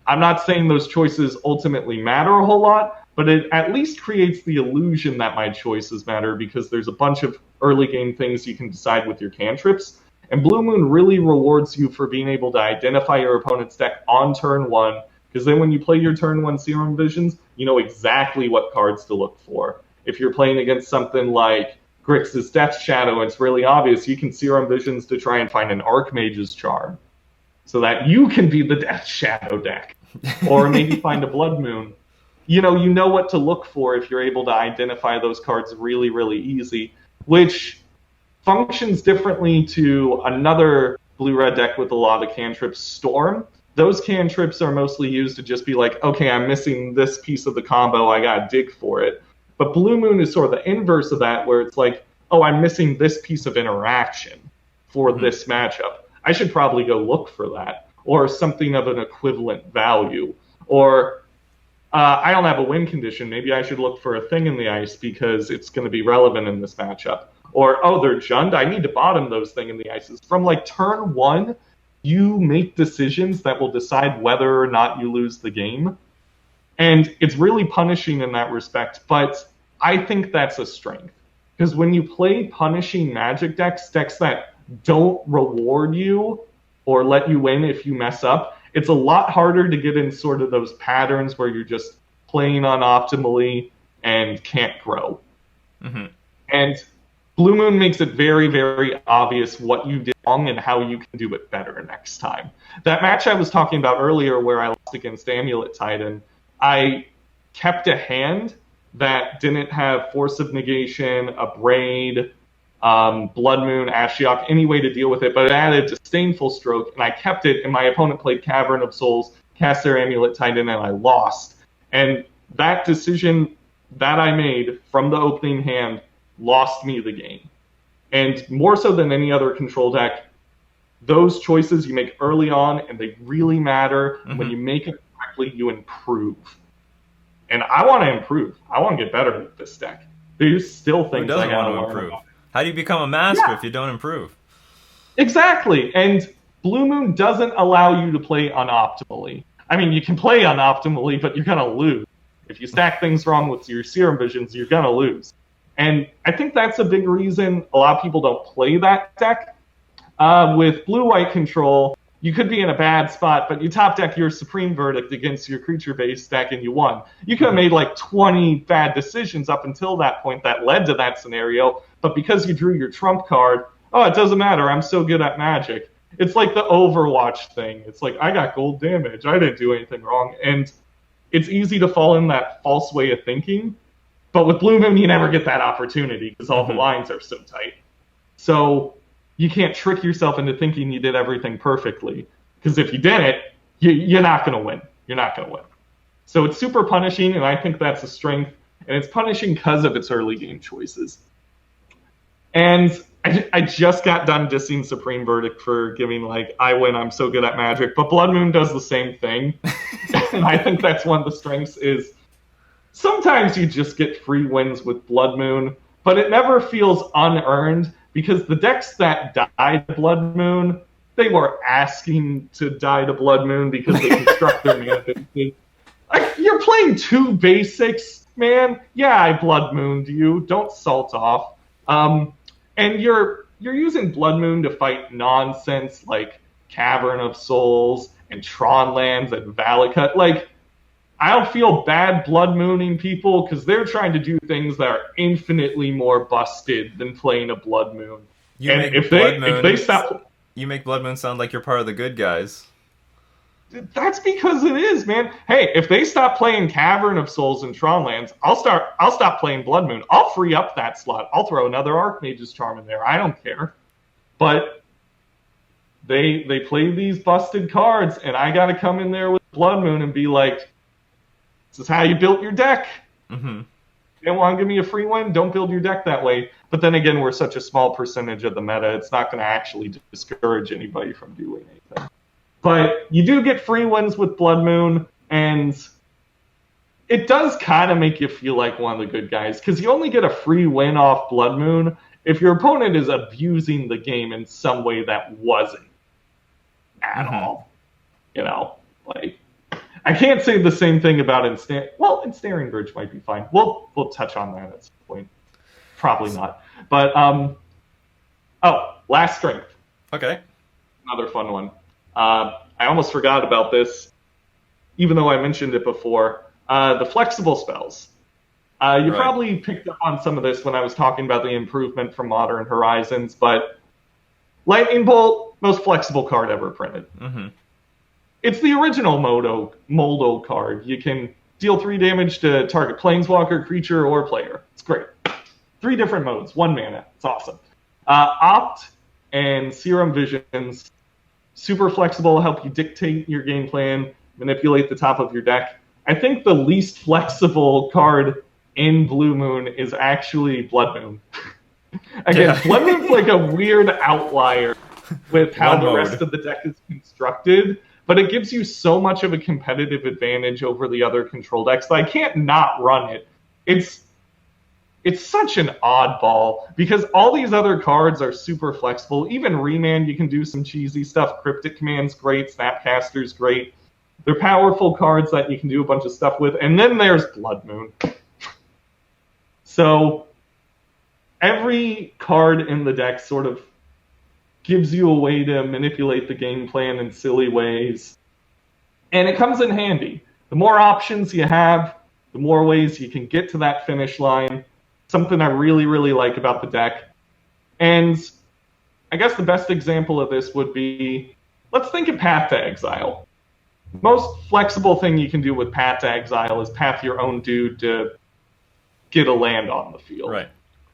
I'm not saying those choices ultimately matter a whole lot, but it at least creates the illusion that my choices matter because there's a bunch of early game things you can decide with your cantrips. And Blue Moon really rewards you for being able to identify your opponent's deck on turn 1, because then when you play your turn 1 Serum Visions, you know exactly what cards to look for. If you're playing against something like Grixis Death Shadow, it's really obvious. You can Serum Visions to try and find an Archmage's Charm, so that you can be the Death Shadow deck. Or maybe find a Blood Moon. You know what to look for if you're able to identify those cards really, really easy, which functions differently to another blue-red deck with a lot of cantrips, Storm. Those cantrips are mostly used to just be like, okay, I'm missing this piece of the combo, I gotta dig for it. But Blue Moon is sort of the inverse of that, where it's like, oh, I'm missing this piece of interaction for this matchup. I should probably go look for that, or something of an equivalent value. Or I don't have a win condition, maybe I should look for a thing in the ice because it's going to be relevant in this matchup. Or, oh, they're Jund, I need to bottom those thing in the ices. From like turn 1, you make decisions that will decide whether or not you lose the game. And it's really punishing in that respect, but I think that's a strength. Because when you play punishing Magic decks that don't reward you or let you win if you mess up, it's a lot harder to get in sort of those patterns where you're just playing unoptimally and can't grow. And Blue Moon makes it very, very obvious what you did wrong and how you can do it better next time. That match I was talking about earlier where I lost against Amulet Titan, I kept a hand that didn't have Force of Negation, Abrade, Blood Moon, Ashiok, any way to deal with it, but it added Disdainful Stroke, and I kept it, and my opponent played Cavern of Souls, cast their Amulet Titan, and I lost. And that decision that I made from the opening hand lost me the game. And more so than any other control deck, those choices you make early on, and they really matter. When you make it correctly, you improve. And I want to improve. I want to get better at this deck. There's still things I got to improve. How do you become a master if you don't improve? Exactly. And Blue Moon doesn't allow you to play unoptimally. I mean, you can play unoptimally, but you're going to lose. If you stack things wrong with your Serum Visions, you're going to lose. And I think that's a big reason a lot of people don't play that deck. With blue-white control, you could be in a bad spot, but you top deck your Supreme Verdict against your creature-based deck and you won. You could have made like 20 bad decisions up until that point that led to that scenario, but because you drew your trump card, oh, it doesn't matter, I'm so good at Magic. It's like the Overwatch thing. It's like, I got gold damage, I didn't do anything wrong. And it's easy to fall in that false way of thinking, but with Blue Moon, you never get that opportunity because all the lines are so tight. So you can't trick yourself into thinking you did everything perfectly. Because if you didn't, you're not going to win. You're not going to win. So it's super punishing, and I think that's a strength. And it's punishing because of its early game choices. And I just got done dissing Supreme Verdict for giving, like, I win, I'm so good at Magic. But Blood Moon does the same thing. And I think that's one of the strengths is sometimes you just get free wins with Blood Moon, but it never feels unearned. Because the decks that died to Blood Moon, they were asking to die to Blood Moon because they construct their mana. Like, you're playing 2 basics, man. Yeah, I Blood Mooned you. Don't salt off. And you're using Blood Moon to fight nonsense like Cavern of Souls and Tron Lands and Valakut. Like, I don't feel bad Blood Mooning people because they're trying to do things that are infinitely more busted than playing a Blood Moon. If they stop, you make Blood Moon sound like you're part of the good guys. That's because it is, man. Hey, if they stop playing Cavern of Souls and Tron Lands, I'll stop playing Blood Moon. I'll free up that slot. I'll throw another Archmage's Charm in there. I don't care. But they play these busted cards, and I got to come in there with Blood Moon and be like, this is how you built your deck. You don't want to give me a free win? Don't build your deck that way. But then again, we're such a small percentage of the meta, it's not going to actually discourage anybody from doing anything. But you do get free wins with Blood Moon, and it does kind of make you feel like one of the good guys, because you only get a free win off Blood Moon if your opponent is abusing the game in some way that wasn't at all. You know, like, I can't say the same thing about Ensnaring Bridge might be fine. We'll touch on that at some point. Probably not. But, Last Strength. Okay. Another fun one. I almost forgot about this, even though I mentioned it before. The flexible spells. You probably picked up on some of this when I was talking about the improvement from Modern Horizons, but Lightning Bolt, most flexible card ever printed. Mm-hmm. It's the original Moldo card. You can deal 3 damage to target planeswalker, creature, or player. It's great. 3 different modes, 1 mana. It's awesome. Opt and Serum Visions, super flexible, help you dictate your game plan, manipulate the top of your deck. I think the least flexible card in Blue Moon is actually Blood Moon. Again, Blood Moon's like a weird outlier with how the rest of the deck is constructed, but it gives you so much of a competitive advantage over the other control decks that I can't not run it. It's such an oddball, because all these other cards are super flexible. Even Remand, you can do some cheesy stuff. Cryptic Command's great. Snapcaster's great. They're powerful cards that you can do a bunch of stuff with. And then there's Blood Moon. So every card in the deck sort of gives you a way to manipulate the game plan in silly ways. And it comes in handy. The more options you have, the more ways you can get to that finish line. Something I really, really like about the deck. And I guess the best example of this would be, let's think of Path to Exile. Most flexible thing you can do with Path to Exile is path your own dude to get a land on the field. Right.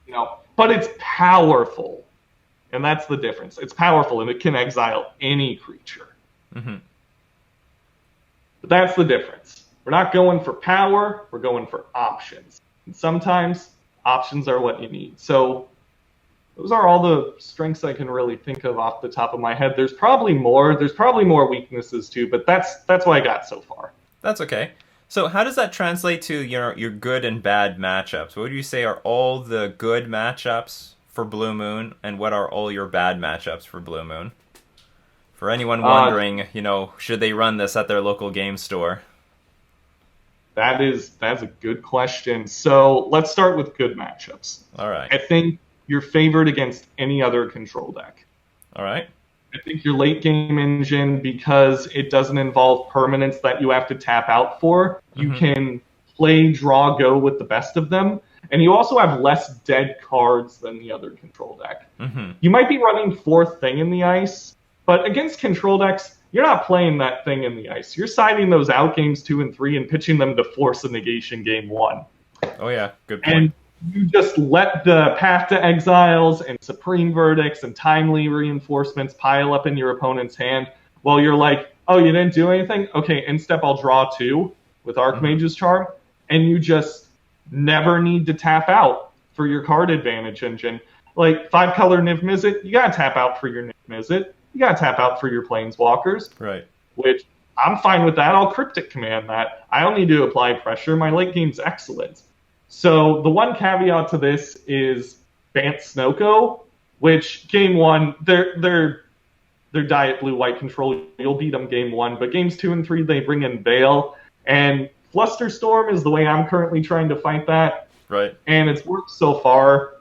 You know, but it's powerful. And that's the difference. It's powerful, and it can exile any creature. Mm-hmm. But that's the difference. We're not going for power, we're going for options. And sometimes options are what you need. So those are all the strengths I can really think of off the top of my head. There's probably more. There's probably more weaknesses too, but that's what I got so far. That's okay. So how does that translate to your good and bad matchups? What would you say are all the good matchups for Blue Moon, and what are all your bad matchups for Blue Moon? For anyone wondering, should they run this at their local game store? That's a good question. So let's start with good matchups. All right. I think you're favored against any other control deck. All right. I think your late game engine, because it doesn't involve permanents that you have to tap out for, you can play, draw, go with the best of them. And you also have less dead cards than the other control deck. Mm-hmm. You might be running 4th Thing in the Ice, but against control decks, you're not playing that thing in the ice. You're siding those out games 2 and 3 and pitching them to force a negation game 1. Oh, yeah. Good point. And you just let the Path to Exiles and Supreme Verdicts and Timely Reinforcements pile up in your opponent's hand while you're like, oh, you didn't do anything? Okay, instep, I'll draw 2 with Archmage's Charm. And you just never need to tap out for your card advantage engine. Like 5-color Niv Mizzet, you gotta tap out for your Niv Mizzet. You gotta tap out for your Planeswalkers. Right. Which, I'm fine with that. I'll Cryptic Command that. I don't need to apply pressure. My late game's excellent. So the one caveat to this is Bant Snoko, which game 1, they're Diet Blue-White control. You'll beat them game 1. But games 2 and 3, they bring in Veil. And Flusterstorm is the way I'm currently trying to fight that. Right. And it's worked so far.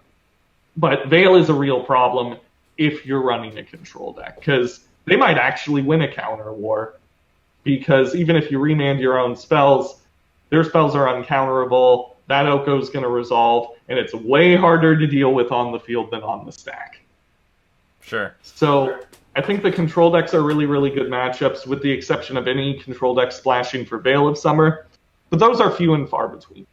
But Veil is a real problem if you're running a control deck, because they might actually win a counter war. Because even if you remand your own spells, their spells are uncounterable. That Oko's going to resolve, and it's way harder to deal with on the field than on the stack. Sure. So I think the control decks are really, really good matchups, with the exception of any control deck splashing for Veil of Summer. But those are few and far between.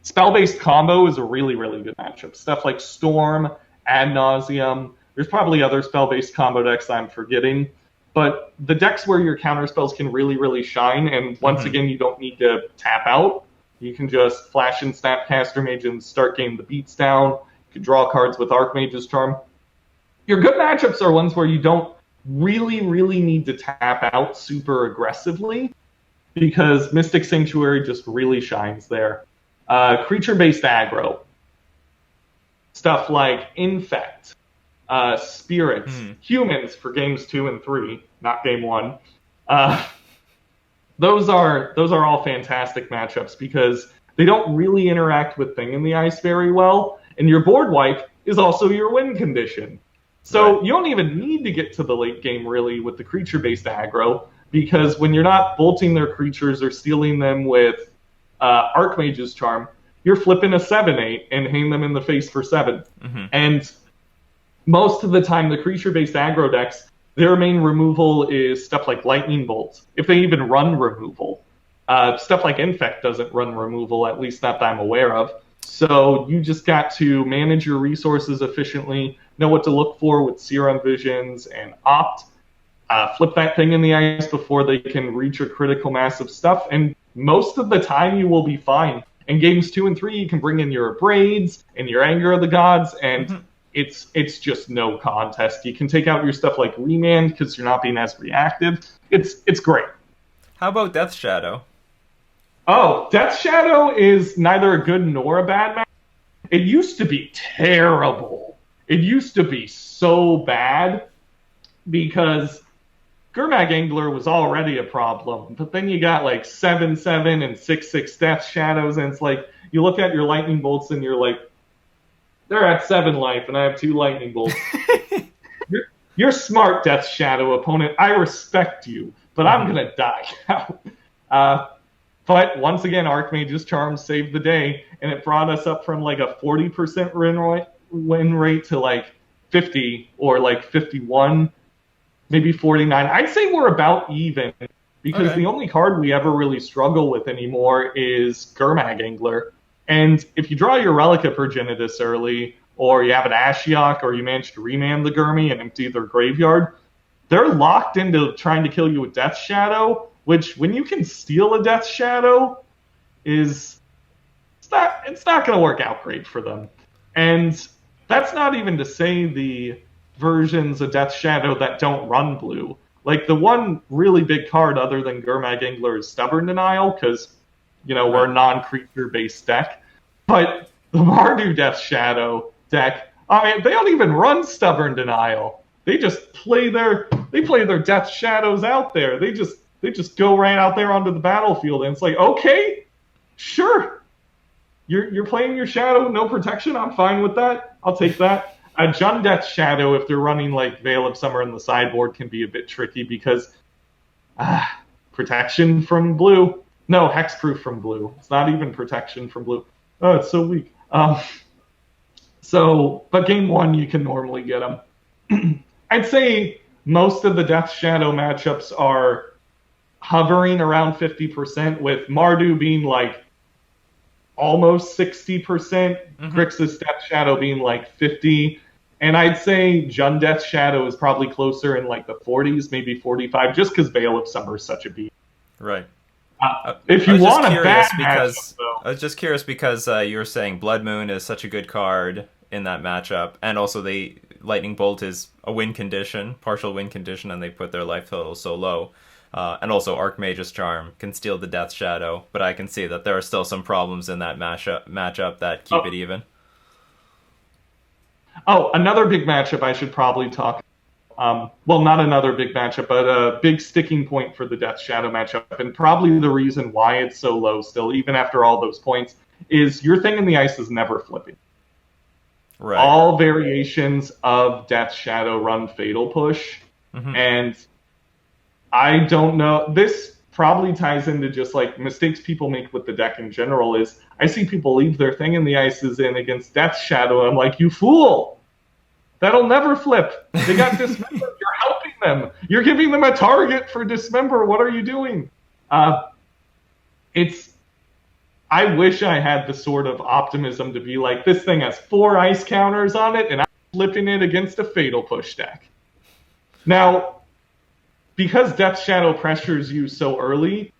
Spell-based combo is a really, really good matchup. Stuff like Storm, Ad Nauseam. There's probably other spell-based combo decks I'm forgetting. But the decks where your counter spells can really, really shine, and once again, you don't need to tap out. You can just flash and Snapcaster Mage and start getting the beats down. You can draw cards with Archmage's Charm. Your good matchups are ones where you don't really, really need to tap out super aggressively. because Mystic Sanctuary just really shines there. Creature-based aggro. Stuff like Infect, Spirits, Humans for games 2 and 3, not game 1. Those are all fantastic matchups because they don't really interact with Thing in the Ice very well, and your board wipe is also your win condition. So you don't even need to get to the late game, really, with the creature-based aggro, because when you're not bolting their creatures or stealing them with Archmage's Charm, you're flipping a 7/8 and hitting them in the face for 7. And most of the time, the creature-based aggro decks, their main removal is stuff like Lightning Bolt, if they even run removal. Stuff like Infect doesn't run removal, at least not that I'm aware of. So you just got to manage your resources efficiently, know what to look for with Serum Visions and Opt, flip that Thing in the Ice before they can reach a critical mass of stuff, and most of the time you will be fine. In games 2 and 3, you can bring in your Braids and your Anger of the Gods, and it's just no contest. You can take out your stuff like Remand because you're not being as reactive. It's great. How about Death Shadow? Oh, Death Shadow is neither a good nor a bad match. It used to be terrible. It used to be so bad because Gurmag Angler was already a problem, but then you got like 7/7 and 6/6 Death Shadows, and it's like you look at your Lightning Bolts and you're like, they're at 7 life, and I have 2 Lightning Bolts. You're smart, Death Shadow opponent. I respect you, but I'm gonna die out. But once again, Archmage's Charm saved the day, and it brought us up from like a 40% win rate to like 50 or like 51. Maybe 49. I'd say we're about even because the only card we ever really struggle with anymore is Gurmag Angler. And if you draw your Relic of Progenitus early, or you have an Ashiok, or you manage to remand the Gurmy and empty their graveyard, they're locked into trying to kill you with Death Shadow, which when you can steal a Death Shadow, it's not going to work out great for them. And that's not even to say the versions of Death Shadow that don't run blue. Like, the one really big card other than Gurmag Angler is Stubborn Denial, because, we're a non-creature based deck. But the Mardu Death Shadow deck, I mean, they don't even run Stubborn Denial. They just play their Death Shadows out there. They just go right out there onto the battlefield, and it's like, okay, sure. You're playing your Shadow, no protection, I'm fine with that. I'll take that. A Jund Death Shadow, if they're running like Veil of Summer in the sideboard, can be a bit tricky because protection from blue. No, Hexproof from blue. It's not even protection from blue. Oh, it's so weak. But game 1, you can normally get them. I'd say most of the Death Shadow matchups are hovering around 50%, with Mardu being like almost 60%, Grixis Death Shadow being like 50%, and I'd say Jund Death Shadow is probably closer in like the 40s, maybe 45, just because Veil of Summer is such a beat. Right. If you want a bad because matchup, I was just curious because you were saying Blood Moon is such a good card in that matchup, and also the Lightning Bolt is a win condition, partial win condition, and they put their life total so low. And also Archmage's Charm can steal the Death Shadow, but I can see that there are still some problems in that matchup that keep it even. Oh, another big matchup I should probably talk. Well, not another big matchup, but a big sticking point for the Death Shadow matchup, and probably the reason why it's so low still, even after all those points, is your Thing in the Ice is never flipping. Right. All variations of Death Shadow run Fatal Push, and I don't know. This probably ties into just like mistakes people make with the deck in general. Is I see people leave their Thing in the Ices in against Death Shadow, and I'm like, you fool! That'll never flip. They got Dismember. You're helping them. You're giving them a target for Dismember. What are you doing? I wish I had the sort of optimism to be like, this thing has 4 ice counters on it, and I'm flipping it against a Fatal Push deck. Now, because Death Shadow pressures you so early,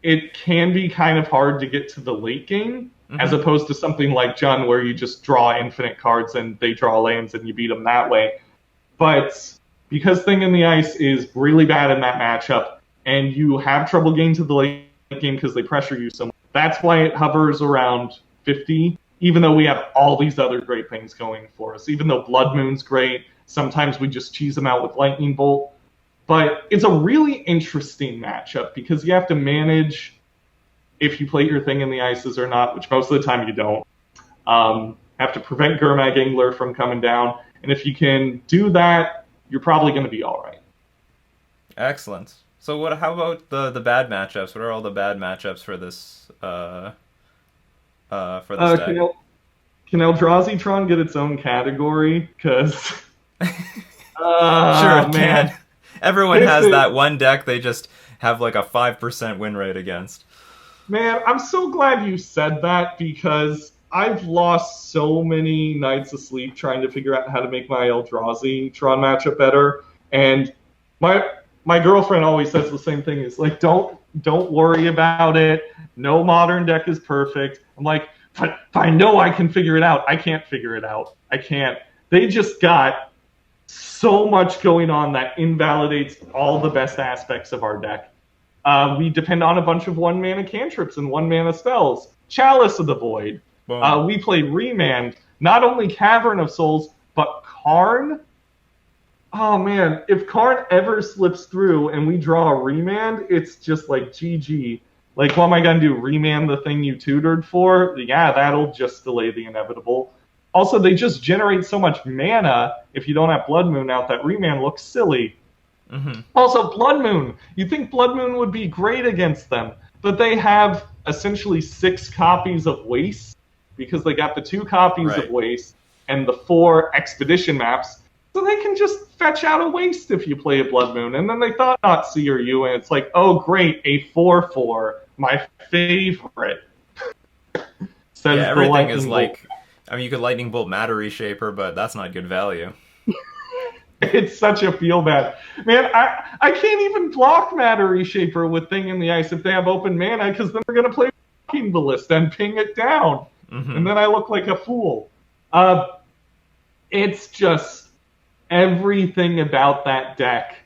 it can be kind of hard to get to the late game, as opposed to something like Jund, where you just draw infinite cards and they draw lands and you beat them that way. But because Thing in the Ice is really bad in that matchup, and you have trouble getting to the late game because they pressure you so much. That's why it hovers around 50, even though we have all these other great things going for us. Even though Blood Moon's great, sometimes we just cheese them out with Lightning Bolt. But it's a really interesting matchup because you have to manage if you play your thing in the ices or not, which most of the time you don't. Have to prevent Gourmet Angler from coming down. And if you can do that, you're probably going to be all right. Excellent. So how about the bad matchups? What are all the bad matchups for this deck? Can Eldrazi get its own category? Because sure it can. Everyone has that one deck they just have like a 5% win rate against. Man, I'm so glad you said that because I've lost so many nights of sleep trying to figure out how to make my Eldrazi Tron matchup better. And my girlfriend always says the same thing. It's like, don't worry about it. No modern deck is perfect. I'm like, but I know I can figure it out. I can't figure it out. I can't. They just got so much going on that invalidates all the best aspects of our deck. We depend on a bunch of 1-mana cantrips and 1-mana spells. Chalice of the Void. We play Remand, not only Cavern of Souls, but Carne. Oh man, if Carne ever slips through and we draw a Remand, it's just like GG. Like, what am I going to do, Remand the thing you tutored for? Yeah, that'll just delay the inevitable. Also, they just generate so much mana if you don't have Blood Moon out that Remand looks silly. Mm-hmm. Also, Blood Moon. You think Blood Moon would be great against them, but they have essentially 6 copies of Waste because they got the 2 copies of Waste and the 4 Expedition maps, so they can just fetch out a Waste if you play a Blood Moon. And then they thought not C or U, and it's like, oh great, a 4/4, my favorite. Says everything is like, I mean, you could Lightning Bolt Matter Reshaper, but that's not good value. It's such a feel bad. Man, I can't even block Matter Reshaper with Thing in the Ice if they have open mana, because then they're going to play Fucking Ballista and ping it down. Mm-hmm. And then I look like a fool. It's just everything about that deck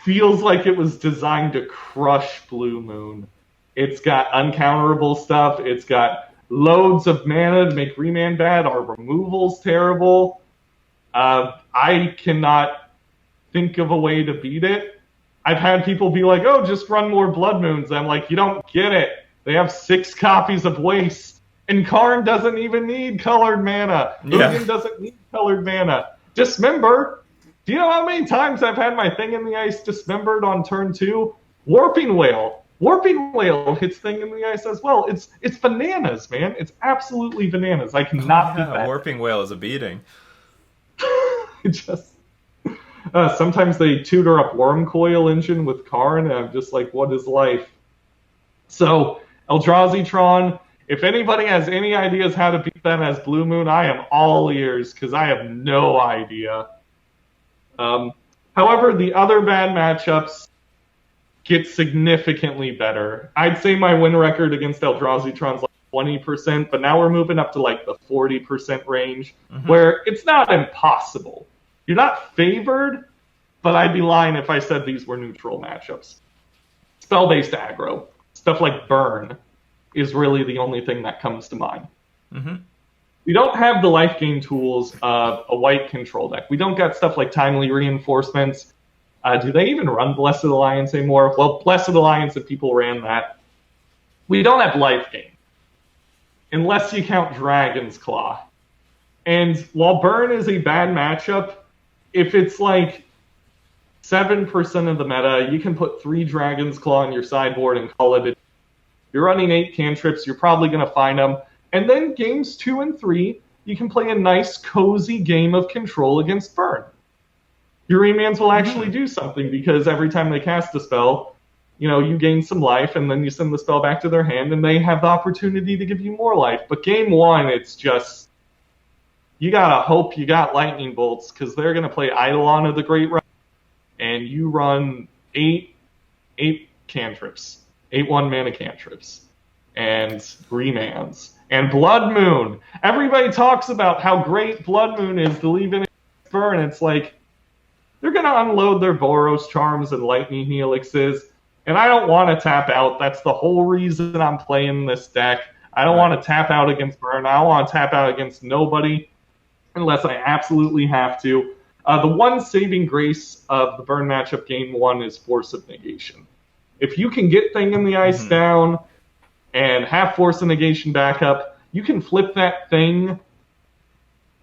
feels like it was designed to crush Blue Moon. It's got uncounterable stuff. It's got loads of mana to make Remand bad. Our removal's terrible. I cannot think of a way to beat it. I've had people be like, oh, just run more Blood Moons. I'm like, you don't get it. They have 6 copies of Waste. And Carne doesn't even need colored mana. Dillion doesn't need colored mana. Dismember. Do you know how many times I've had my Thing in the Ice dismembered on turn 2? Warping Whale. Warping Whale hits Thing in the Ice as well. It's bananas, man. It's absolutely bananas. I cannot beat that. Warping Whale is a beating. Just sometimes they tutor up Wormcoil Engine with Carne, and I'm just like, what is life? So, Eldrazi Tron, if anybody has any ideas how to beat them as Blue Moon, I am all ears, because I have no idea. However, the other bad matchups get significantly better. I'd say my win record against Eldrazi Tron's like 20%, but now we're moving up to like the 40% range, where it's not impossible. You're not favored, but I'd be lying if I said these were neutral matchups. Spell-based aggro, stuff like Burn, is really the only thing that comes to mind. Mm-hmm. We don't have the life gain tools of a white control deck. We don't got stuff like Timely Reinforcements. Do they even run Blessed Alliance anymore? Well, Blessed Alliance, if people ran that. We don't have life gain, unless you count Dragon's Claw. And while Burn is a bad matchup, if it's like 7% of the meta, you can put 3 Dragon's Claw in your sideboard and call it a... You're running 8 cantrips, you're probably going to find them. And then games 2 and 3, you can play a nice, cozy game of control against Burn. Your remands will actually do something, because every time they cast a spell, you gain some life, and then you send the spell back to their hand, and they have the opportunity to give you more life. But game 1, it's just... You gotta hope you got lightning bolts, because they're gonna play Eidolon of the Great Run, and you run 8 cantrips. 8 1-mana cantrips. And remands. And Blood Moon! Everybody talks about how great Blood Moon is to leave in Burn. It's like, they're gonna unload their Boros Charms and Lightning Helixes, And I don't want to tap out. That's the whole reason I'm playing this deck. I don't want to tap out against Burn. I don't want to tap out against nobody unless I absolutely have to. The one saving grace of the Burn matchup game 1 is Force of Negation. If you can get Thing in the Ice down and have Force of Negation back up, you can flip that thing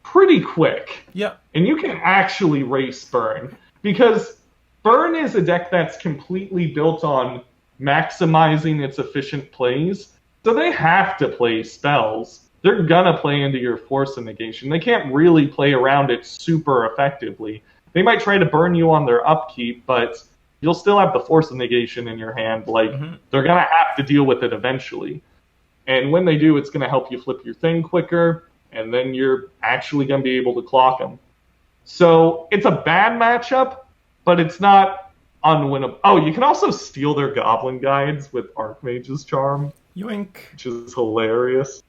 pretty quick. Yeah. And you can actually race Burn. Because Burn is a deck that's completely built on maximizing its efficient plays. So they have to play spells. They're going to play into your Force of Negation. They can't really play around it super effectively. They might try to burn you on their upkeep, but you'll still have the Force of Negation in your hand. Like, they're going to have to deal with it eventually. And when they do, it's going to help you flip your thing quicker, and then you're actually going to be able to clock them. So it's a bad matchup, but it's not unwinnable. Oh, you can also steal their Goblin Guides with Archmage's Charm. Yoink. Which is hilarious.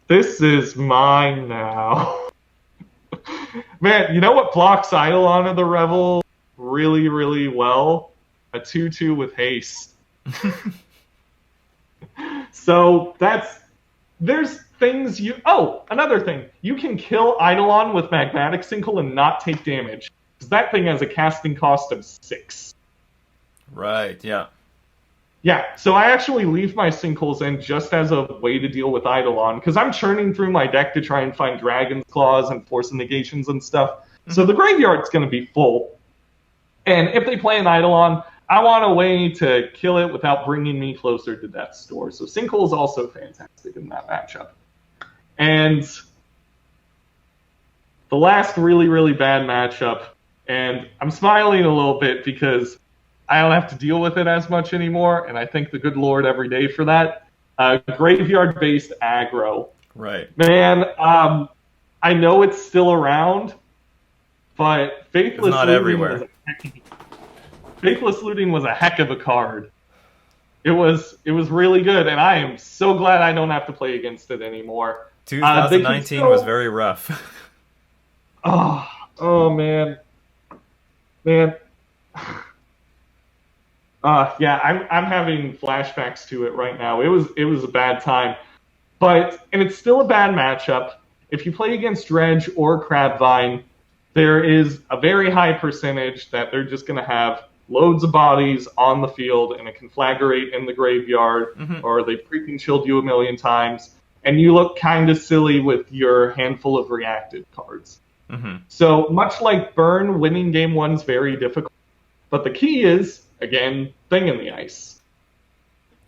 This is mine now. Man, you know what blocks Eidolon of the Revel really, really well? A 2/2 with haste. So there's things you... Oh, another thing. You can kill Eidolon with Magmatic Sinkhole and not take damage. Because that thing has a casting cost of 6. Right, yeah. Yeah, so I actually leave my Sinkholes in just as a way to deal with Eidolon, because I'm churning through my deck to try and find Dragon's Claws and Force of Negations and stuff. So the graveyard's going to be full. And if they play an Eidolon, I want a way to kill it without bringing me closer to Death's Door. So Sinkhole is also fantastic in that matchup. And the last really, really bad matchup, and I'm smiling a little bit because I don't have to deal with it as much anymore, and I thank the good Lord every day for that. Graveyard-based aggro. Right. Man, I know it's still around, but It's not everywhere. Faithless Looting was a heck of a card. It was really good, and I am so glad I don't have to play against it anymore. 2019 was very rough. Oh man. Yeah, I'm having flashbacks to it right now. It was a bad time, and it's still a bad matchup. If you play against Dredge or Crabvine, there is a very high percentage that they're just going to have loads of bodies on the field and a conflagrate in the graveyard, or they freaking chilled you a million times, and you look kind of silly with your handful of reactive cards. So much like Burn, winning game 1's very difficult, but the key is, again, Thing in the Ice.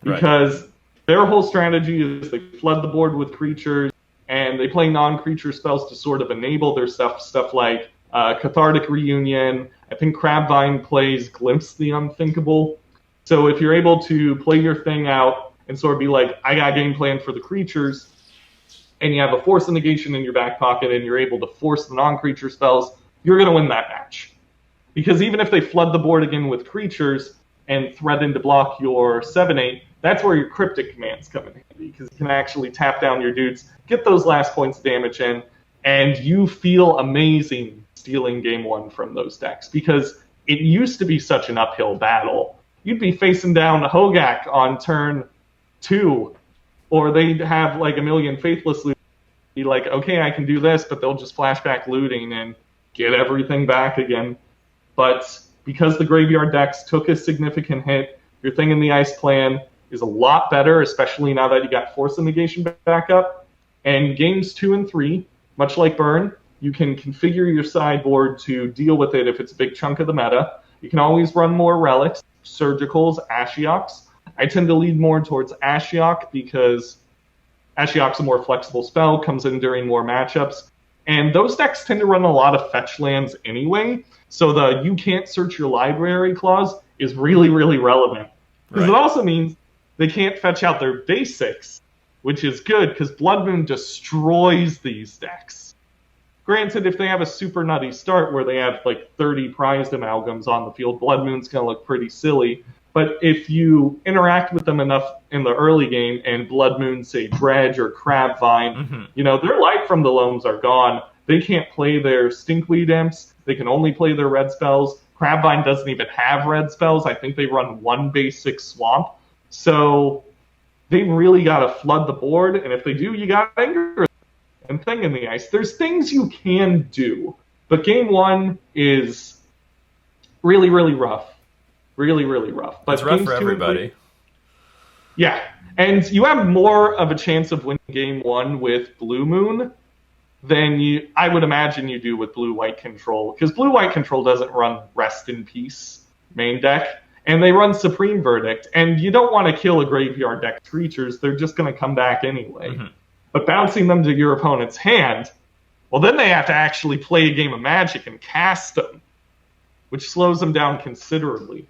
Because their whole strategy is they flood the board with creatures, and they play non-creature spells to sort of enable their stuff like Cathartic Reunion. I think Crabvine plays Glimpse the Unthinkable. So if you're able to play your thing out and sort of be like, I got a game plan for the creatures, and you have a Force of Negation in your back pocket, and you're able to force the non-creature spells, you're going to win that match. Because even if they flood the board again with creatures and threaten to block your 7/8, that's where your Cryptic commands come in handy, because you can actually tap down your dudes, get those last points of damage in, and you feel amazing stealing game 1 from those decks, because it used to be such an uphill battle. You'd be facing down Hogak on turn 2, or they'd have like a million Faithless Loot. Be like, okay, I can do this, but they'll just flashback looting and get everything back again. But because the graveyard decks took a significant hit, your Thing in the Ice plan is a lot better, especially now that you got Force of Negation back up. And games 2 and 3, much like Burn, you can configure your sideboard to deal with it if it's a big chunk of the meta. You can always run more relics, Surgicals, Ashioks. I tend to lead more towards Ashiok because Ashiok's a more flexible spell, comes in during more matchups. And those decks tend to run a lot of fetch lands anyway, so the you can't search your library clause is really, really relevant. Because it also means they can't fetch out their basics, which is good because Blood Moon destroys these decks. Granted, if they have a super nutty start where they have like 30 prized amalgams on the field, Blood Moon's going to look pretty silly. But if you interact with them enough in the early game and Blood Moon, say, Dredge or Crabvine, their life from the loams are gone. They can't play their Stinkweed Imps. They can only play their red spells. Crabvine doesn't even have red spells. I think they run 1 basic swamp. So they really got to flood the board, and if they do, you got Anger and Thing in the Ice. There's things you can do, but game 1 is really, really rough. Really, really rough. But it's rough for everybody. Yeah, and you have more of a chance of winning game 1 with Blue Moon than I would imagine you do with Blue-White Control, because Blue-White Control doesn't run Rest in Peace main deck, and they run Supreme Verdict, and you don't want to kill a graveyard deck creatures, they're just going to come back anyway. Mm-hmm. But bouncing them to your opponent's hand, well, then they have to actually play a game of Magic and cast them, which slows them down considerably.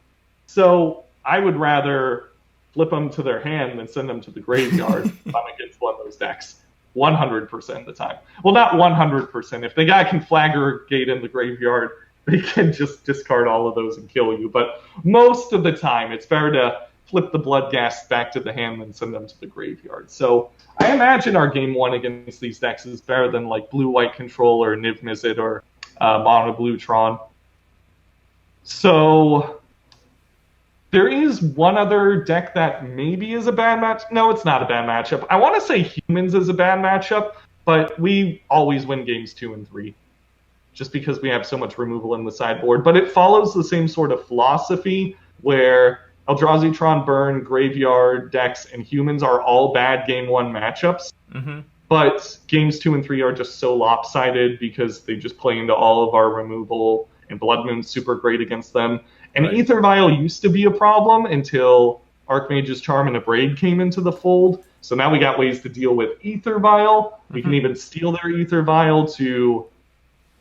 So I would rather flip them to their hand than send them to the graveyard if I'm against one of those decks. 100% of the time. Well, not 100%. If the guy can Flaggergate in the graveyard, they can just discard all of those and kill you. But most of the time, it's better to flip the Bloodghast back to the hand than send them to the graveyard. So I imagine our game 1 against these decks is better than like Blue-White Control or Niv Mizzet or Mono Blue Tron. So there is one other deck that maybe is a bad match. No, it's not a bad matchup. I want to say Humans is a bad matchup, but we always win games 2 and 3 just because we have so much removal in the sideboard. But it follows the same sort of philosophy where Eldrazi, Tron, Burn, Graveyard decks, and Humans are all bad game 1 matchups. Mm-hmm. But games 2 and 3 are just so lopsided because they just play into all of our removal, and Blood Moon's super great against them. And right. Aether Vial used to be a problem until Archmage's Charm and Abrade came into the fold. So now we got ways to deal with Aether Vial. We can even steal their Aether Vial to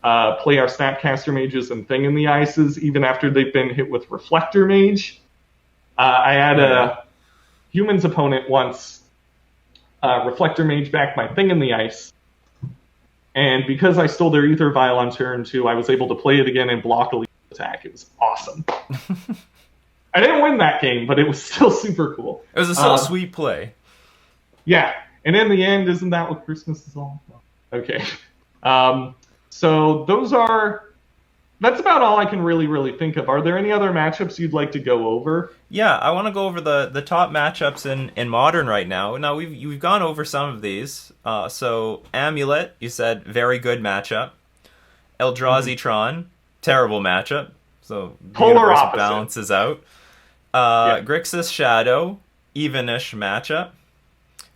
play our Snapcaster Mages and Thing in the Ices, even after they've been hit with Reflector Mage. I had a Humans opponent once Reflector Mage back my Thing in the Ice. And because I stole their Aether Vial on turn 2, I was able to play it again and block a attack. It was awesome. I didn't win that game, but it was still super cool. It was a so sweet play. Yeah, and in the end, isn't that what Christmas is all about? Okay. So that's about all I can really think of. Are there any other matchups you'd like to go over? Yeah, I want to go over the top matchups in Modern right now. Now, we've gone over some of these. So, Amulet, you said, very good matchup. Eldrazi Tron, terrible matchup. So, the polar universe opposite. Balances out. Grixis Shadow, even-ish matchup.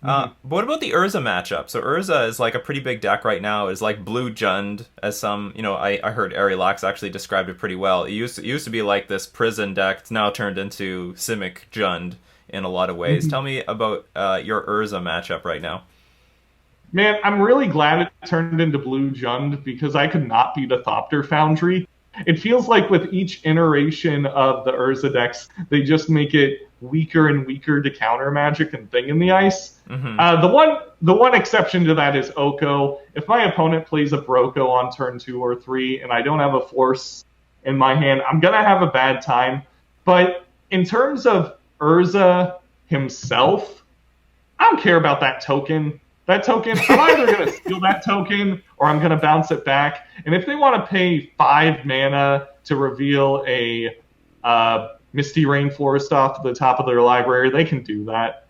But what about the Urza matchup? So Urza is like a pretty big deck right now. It's like blue Jund, as some, I heard Arilax actually described it pretty well. It used to be like this prison deck. It's now turned into Simic Jund in a lot of ways. Tell me about your Urza matchup right now. Man, I'm really glad it turned into blue Jund because I could not beat a Thopter Foundry. It feels like with each iteration of the Urza decks, they just make it weaker and weaker to counter Magic and Thing in the Ice. The one exception to that is Oko. If my opponent plays a Broko on turn 2 or 3 and I don't have a Force in my hand, I'm going to have a bad time. But in terms of Urza himself, I don't care about that token. That token, I'm either going to steal that token or I'm going to bounce it back. And if they want to pay 5 mana to reveal a Misty Rainforest off the top of their library, they can do that.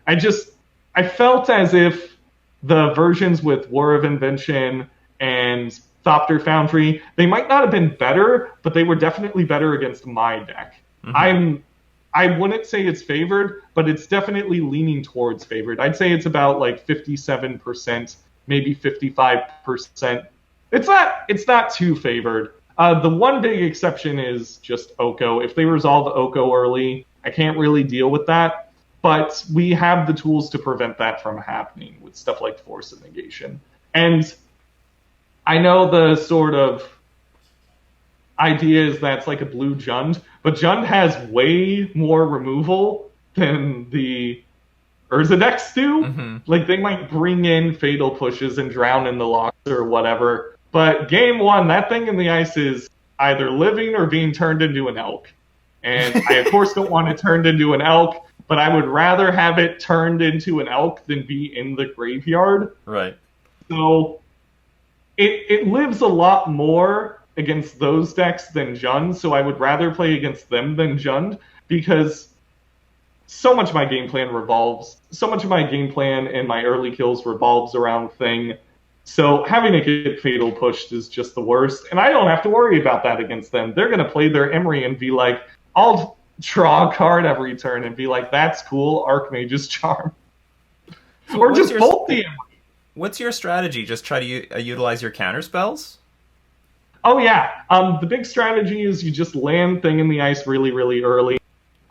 I felt as if the versions with War of Invention and Thopter Foundry, they might not have been better, but they were definitely better against my deck. I wouldn't say it's favored, but it's definitely leaning towards favored. I'd say it's about like 57%, maybe 55%. It's not too favored. The one big exception is just Oko. If they resolve Oko early, I can't really deal with that. But we have the tools to prevent that from happening with stuff like Force of Negation. And I know the sort of idea is that it's like a blue Jund, but Jund has way more removal than the Urza decks do. Like, they might bring in Fatal Pushes and drown in the locks or whatever. But game 1, that Thing in the Ice is either living or being turned into an elk. And I, of course, don't want it turned into an elk, but I would rather have it turned into an elk than be in the graveyard. Right. So it lives a lot more against those decks than Jund, so I would rather play against them than Jund, because so much of my game plan and my early kills revolves around Thing. So having to get Fatal pushed is just the worst, and I don't have to worry about that against them. They're going to play their Emery and be like, I'll draw a card every turn and be like, that's cool, Archmage's Charm. So or just bolt the Emery. What's your strategy? Just try to utilize your counter spells? Oh, yeah. The big strategy is you just land Thing in the ice really, really early.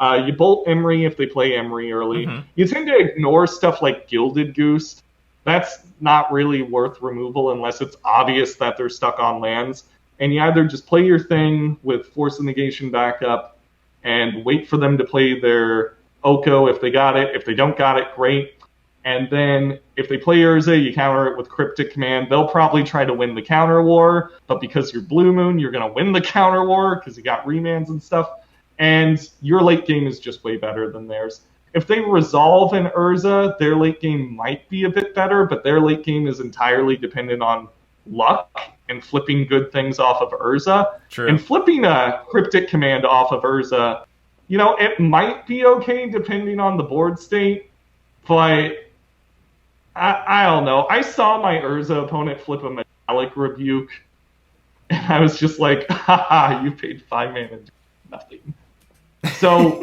You bolt Emery if they play Emery early. Mm-hmm. You tend to ignore stuff like Gilded Goose. That's not really worth removal unless it's obvious that they're stuck on lands. And you either just play your Thing with Force of Negation backup and wait for them to play their Oko if they got it. If they don't got it, great. And then if they play Urza, you counter it with Cryptic Command. They'll probably try to win the counter war, but because you're Blue Moon, you're going to win the counter war because you got remands and stuff. And your late game is just way better than theirs. If they resolve an Urza, their late game might be a bit better, but their late game is entirely dependent on luck and flipping good things off of Urza. True. And flipping a Cryptic Command off of Urza, it might be okay depending on the board state, but I don't know. I saw my Urza opponent flip a Metallic Rebuke, and I was just like, haha, you paid 5 mana to do nothing. So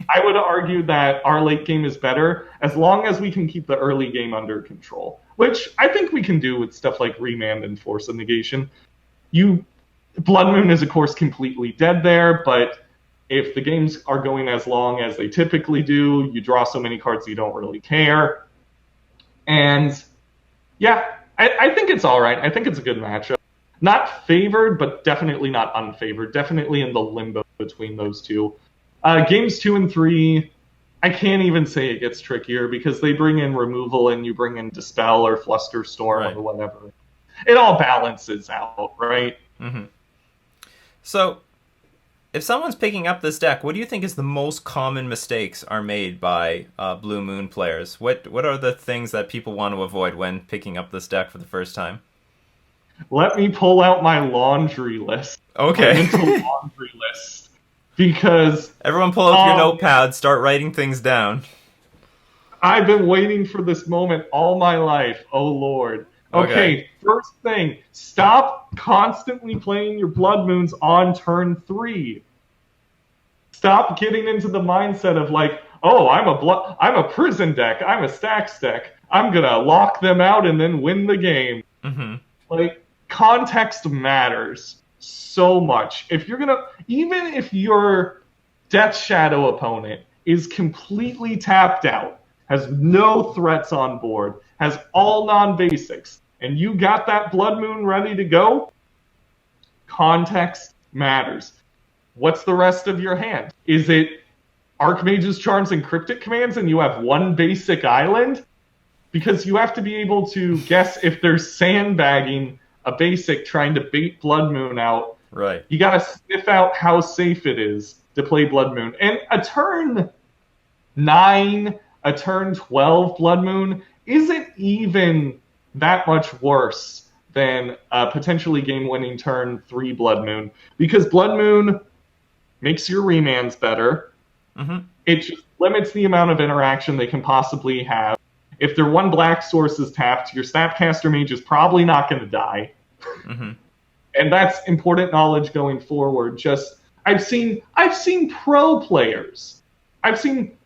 I would argue that our late game is better as long as we can keep the early game under control, which I think we can do with stuff like Remand and Force of Negation. Blood Moon is, of course, completely dead there, but if the games are going as long as they typically do, you draw so many cards you don't really care. And yeah, I think it's all right. I think it's a good matchup. Not favored, but definitely not unfavored. Definitely in the limbo between those two. Games 2 and 3, I can't even say it gets trickier because they bring in removal and you bring in Dispel or Flusterstorm right. or whatever. It all balances out, right? Mm-hmm. So, if someone's picking up this deck, what do you think is the most common mistakes are made by Blue Moon players? What are the things that people want to avoid when picking up this deck for the first time? Let me pull out my laundry list. Okay. My mental laundry list. Because everyone pull up your notepad, start writing things down. I've been waiting for this moment all my life. Oh, Lord. Okay, first thing, stop constantly playing your Blood Moons on turn 3. Stop getting into the mindset of like, oh, I'm a prison deck, I'm a stacks deck, I'm gonna lock them out and then win the game. Mm-hmm. Like, context matters so much. Even if your Death Shadow opponent is completely tapped out, has no threats on board, has all non-basics, and you got that Blood Moon ready to go, context matters. What's the rest of your hand? Is it Archmage's Charms and Cryptic Commands and you have one basic island? Because you have to be able to guess if there's sandbagging a basic trying to bait Blood Moon out. Right. You gotta sniff out how safe it is to play Blood Moon. And a turn 9, a turn 12 Blood Moon isn't even that much worse than a potentially game-winning turn 3 Blood Moon. Because Blood Moon makes your remands better. Mm-hmm. It just limits the amount of interaction they can possibly have. If their one black source is tapped, your Snapcaster Mage is probably not going to die. Mm-hmm. And that's important knowledge going forward. I've seen pro players. I've seen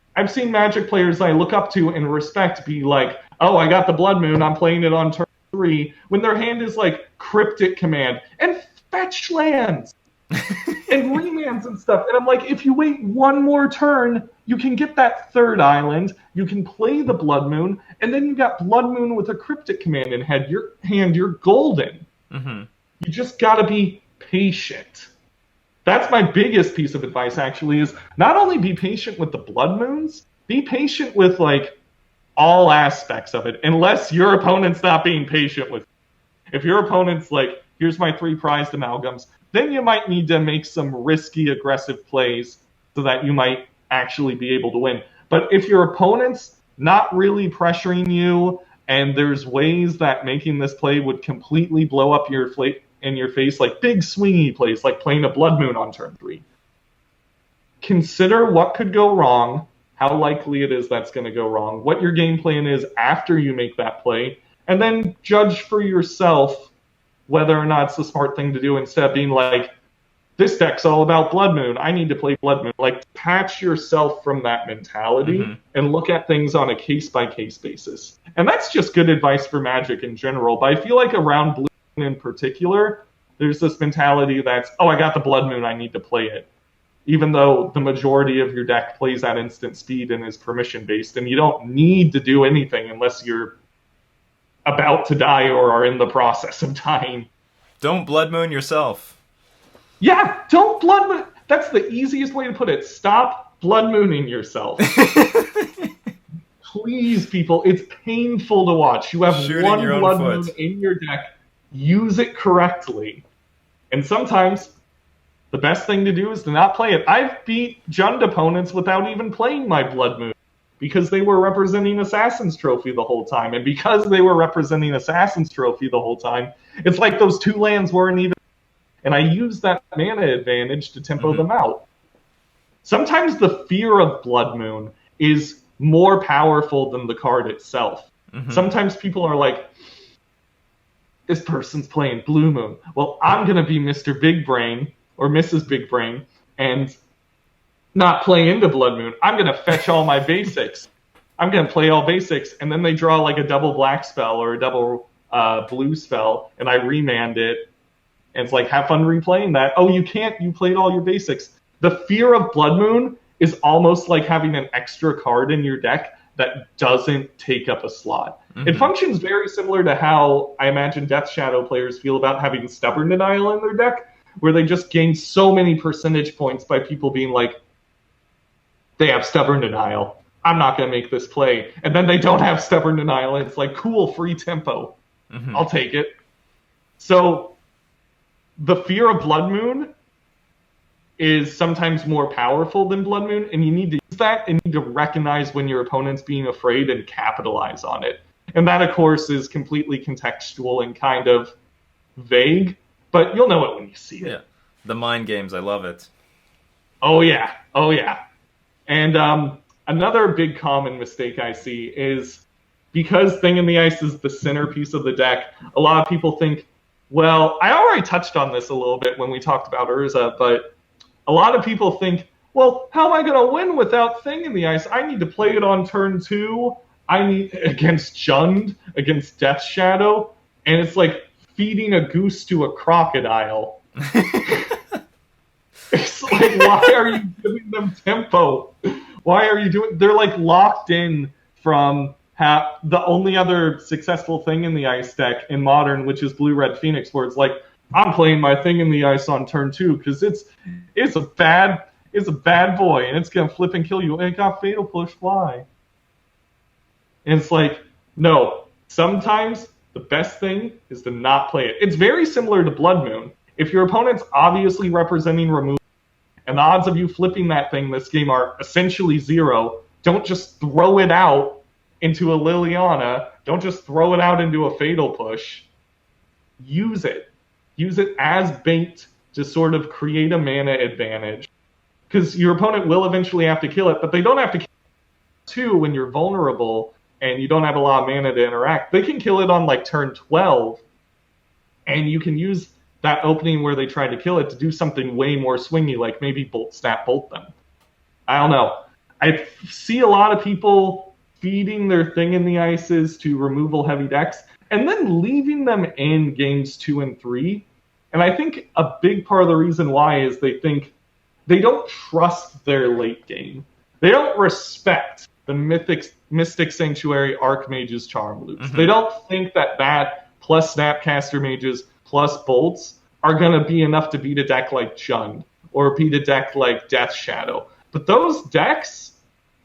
Magic players I look up to and respect be like, oh, I got the Blood Moon, I'm playing it on turn 3, when their hand is like Cryptic Command and fetch lands and remands and stuff. And I'm like, if you wait one more turn, you can get that third island, you can play the Blood Moon, and then you got Blood Moon with a Cryptic Command in your hand, you're golden. Mm-hmm. You just gotta be patient. That's my biggest piece of advice, actually, is not only be patient with the Blood Moons, be patient with, like, all aspects of it, unless your opponent's not being patient with you. If your opponent's like, here's my 3 prized amalgams, then you might need to make some risky, aggressive plays so that you might actually be able to win. But if your opponent's not really pressuring you, and there's ways that making this play would completely blow up your in your face, like big swingy plays, like playing a Blood Moon on turn 3. Consider what could go wrong, how likely it is that's going to go wrong, what your game plan is after you make that play, and then judge for yourself whether or not it's the smart thing to do instead of being like, this deck's all about Blood Moon, I need to play Blood Moon. Like, detach yourself from that mentality and look at things on a case-by-case basis. And that's just good advice for Magic in general, but I feel like around Blue Moon in particular, there's this mentality that's, oh, I got the Blood Moon, I need to play it. Even though the majority of your deck plays at instant speed and is permission-based, and you don't need to do anything unless you're about to die or are in the process of dying. Don't Blood Moon yourself. Yeah, don't Blood Moon. That's the easiest way to put it. Stop Blood Mooning yourself. Please, people, it's painful to watch. You have one Blood Moon in your deck. Use it correctly. And sometimes the best thing to do is to not play it. I've beat Jund opponents without even playing my Blood Moon because they were representing Assassin's Trophy the whole time. And because they were representing Assassin's Trophy the whole time, it's like those 2 lands weren't even... And I used that mana advantage to tempo them out. Sometimes the fear of Blood Moon is more powerful than the card itself. Sometimes people are like, this person's playing Blue Moon. Well, I'm going to be Mr. Big Brain or Mrs. Big Brain and not play into Blood Moon. I'm going to fetch all my basics. I'm going to play all basics. And then they draw like a double black spell or a double blue spell, and I remand it. And it's like, have fun replaying that. Oh, you can't. You played all your basics. The fear of Blood Moon is almost like having an extra card in your deck that doesn't take up a slot. It functions very similar to how I imagine Death Shadow players feel about having Stubborn Denial in their deck, where they just gain so many percentage points by people being like, they have Stubborn Denial. I'm not going to make this play. And then they don't have Stubborn Denial, and it's like, cool, free tempo. I'll take it. So the fear of Blood Moon is sometimes more powerful than Blood Moon, and you need to use that and need to recognize when your opponent's being afraid and capitalize on it. And that, of course, is completely contextual and kind of vague, but you'll know it when you see it. Yeah, the mind games, I love it. Oh, yeah. Oh, yeah. And another big common mistake I see is because Thing in the Ice is the centerpiece of the deck, a lot of people think, well, I already touched on this a little bit when we talked about Urza, but a lot of people think, well, how am I going to win without Thing in the Ice? I need to play it on turn 2. I need against Jund, against Death Shadow, and it's like feeding a goose to a crocodile. It's like, why are you giving them tempo? Why are you doing... They're like locked in from... the only other successful Thing in the Ice deck in Modern, which is Blue-Red Phoenix, where it's like, I'm playing my Thing in the Ice on turn 2 because it's a bad boy and it's gonna flip and kill you. And it got Fatal Push Fly. And it's like, no. Sometimes the best thing is to not play it. It's very similar to Blood Moon. If your opponent's obviously representing removal, and the odds of you flipping that thing this game are essentially 0, don't just throw it out into a Liliana. Don't just throw it out into a Fatal Push. Use it. Use it as bait to sort of create a mana advantage. Because your opponent will eventually have to kill it, but they don't have to kill it too when you're vulnerable and you don't have a lot of mana to interact. They can kill it on like turn 12, and you can use that opening where they try to kill it to do something way more swingy, like maybe Bolt Snap Bolt them. I don't know. I see a lot of people feeding their Thing in the Ices to removal heavy decks, and then leaving them in games 2 and 3. And I think a big part of the reason why is they think they don't trust their late game. They don't respect the Mystic Sanctuary Archmage's Charm Loops. They don't think that plus Snapcaster Mages plus Bolts are going to be enough to beat a deck like Jund or beat a deck like Death Shadow. But those decks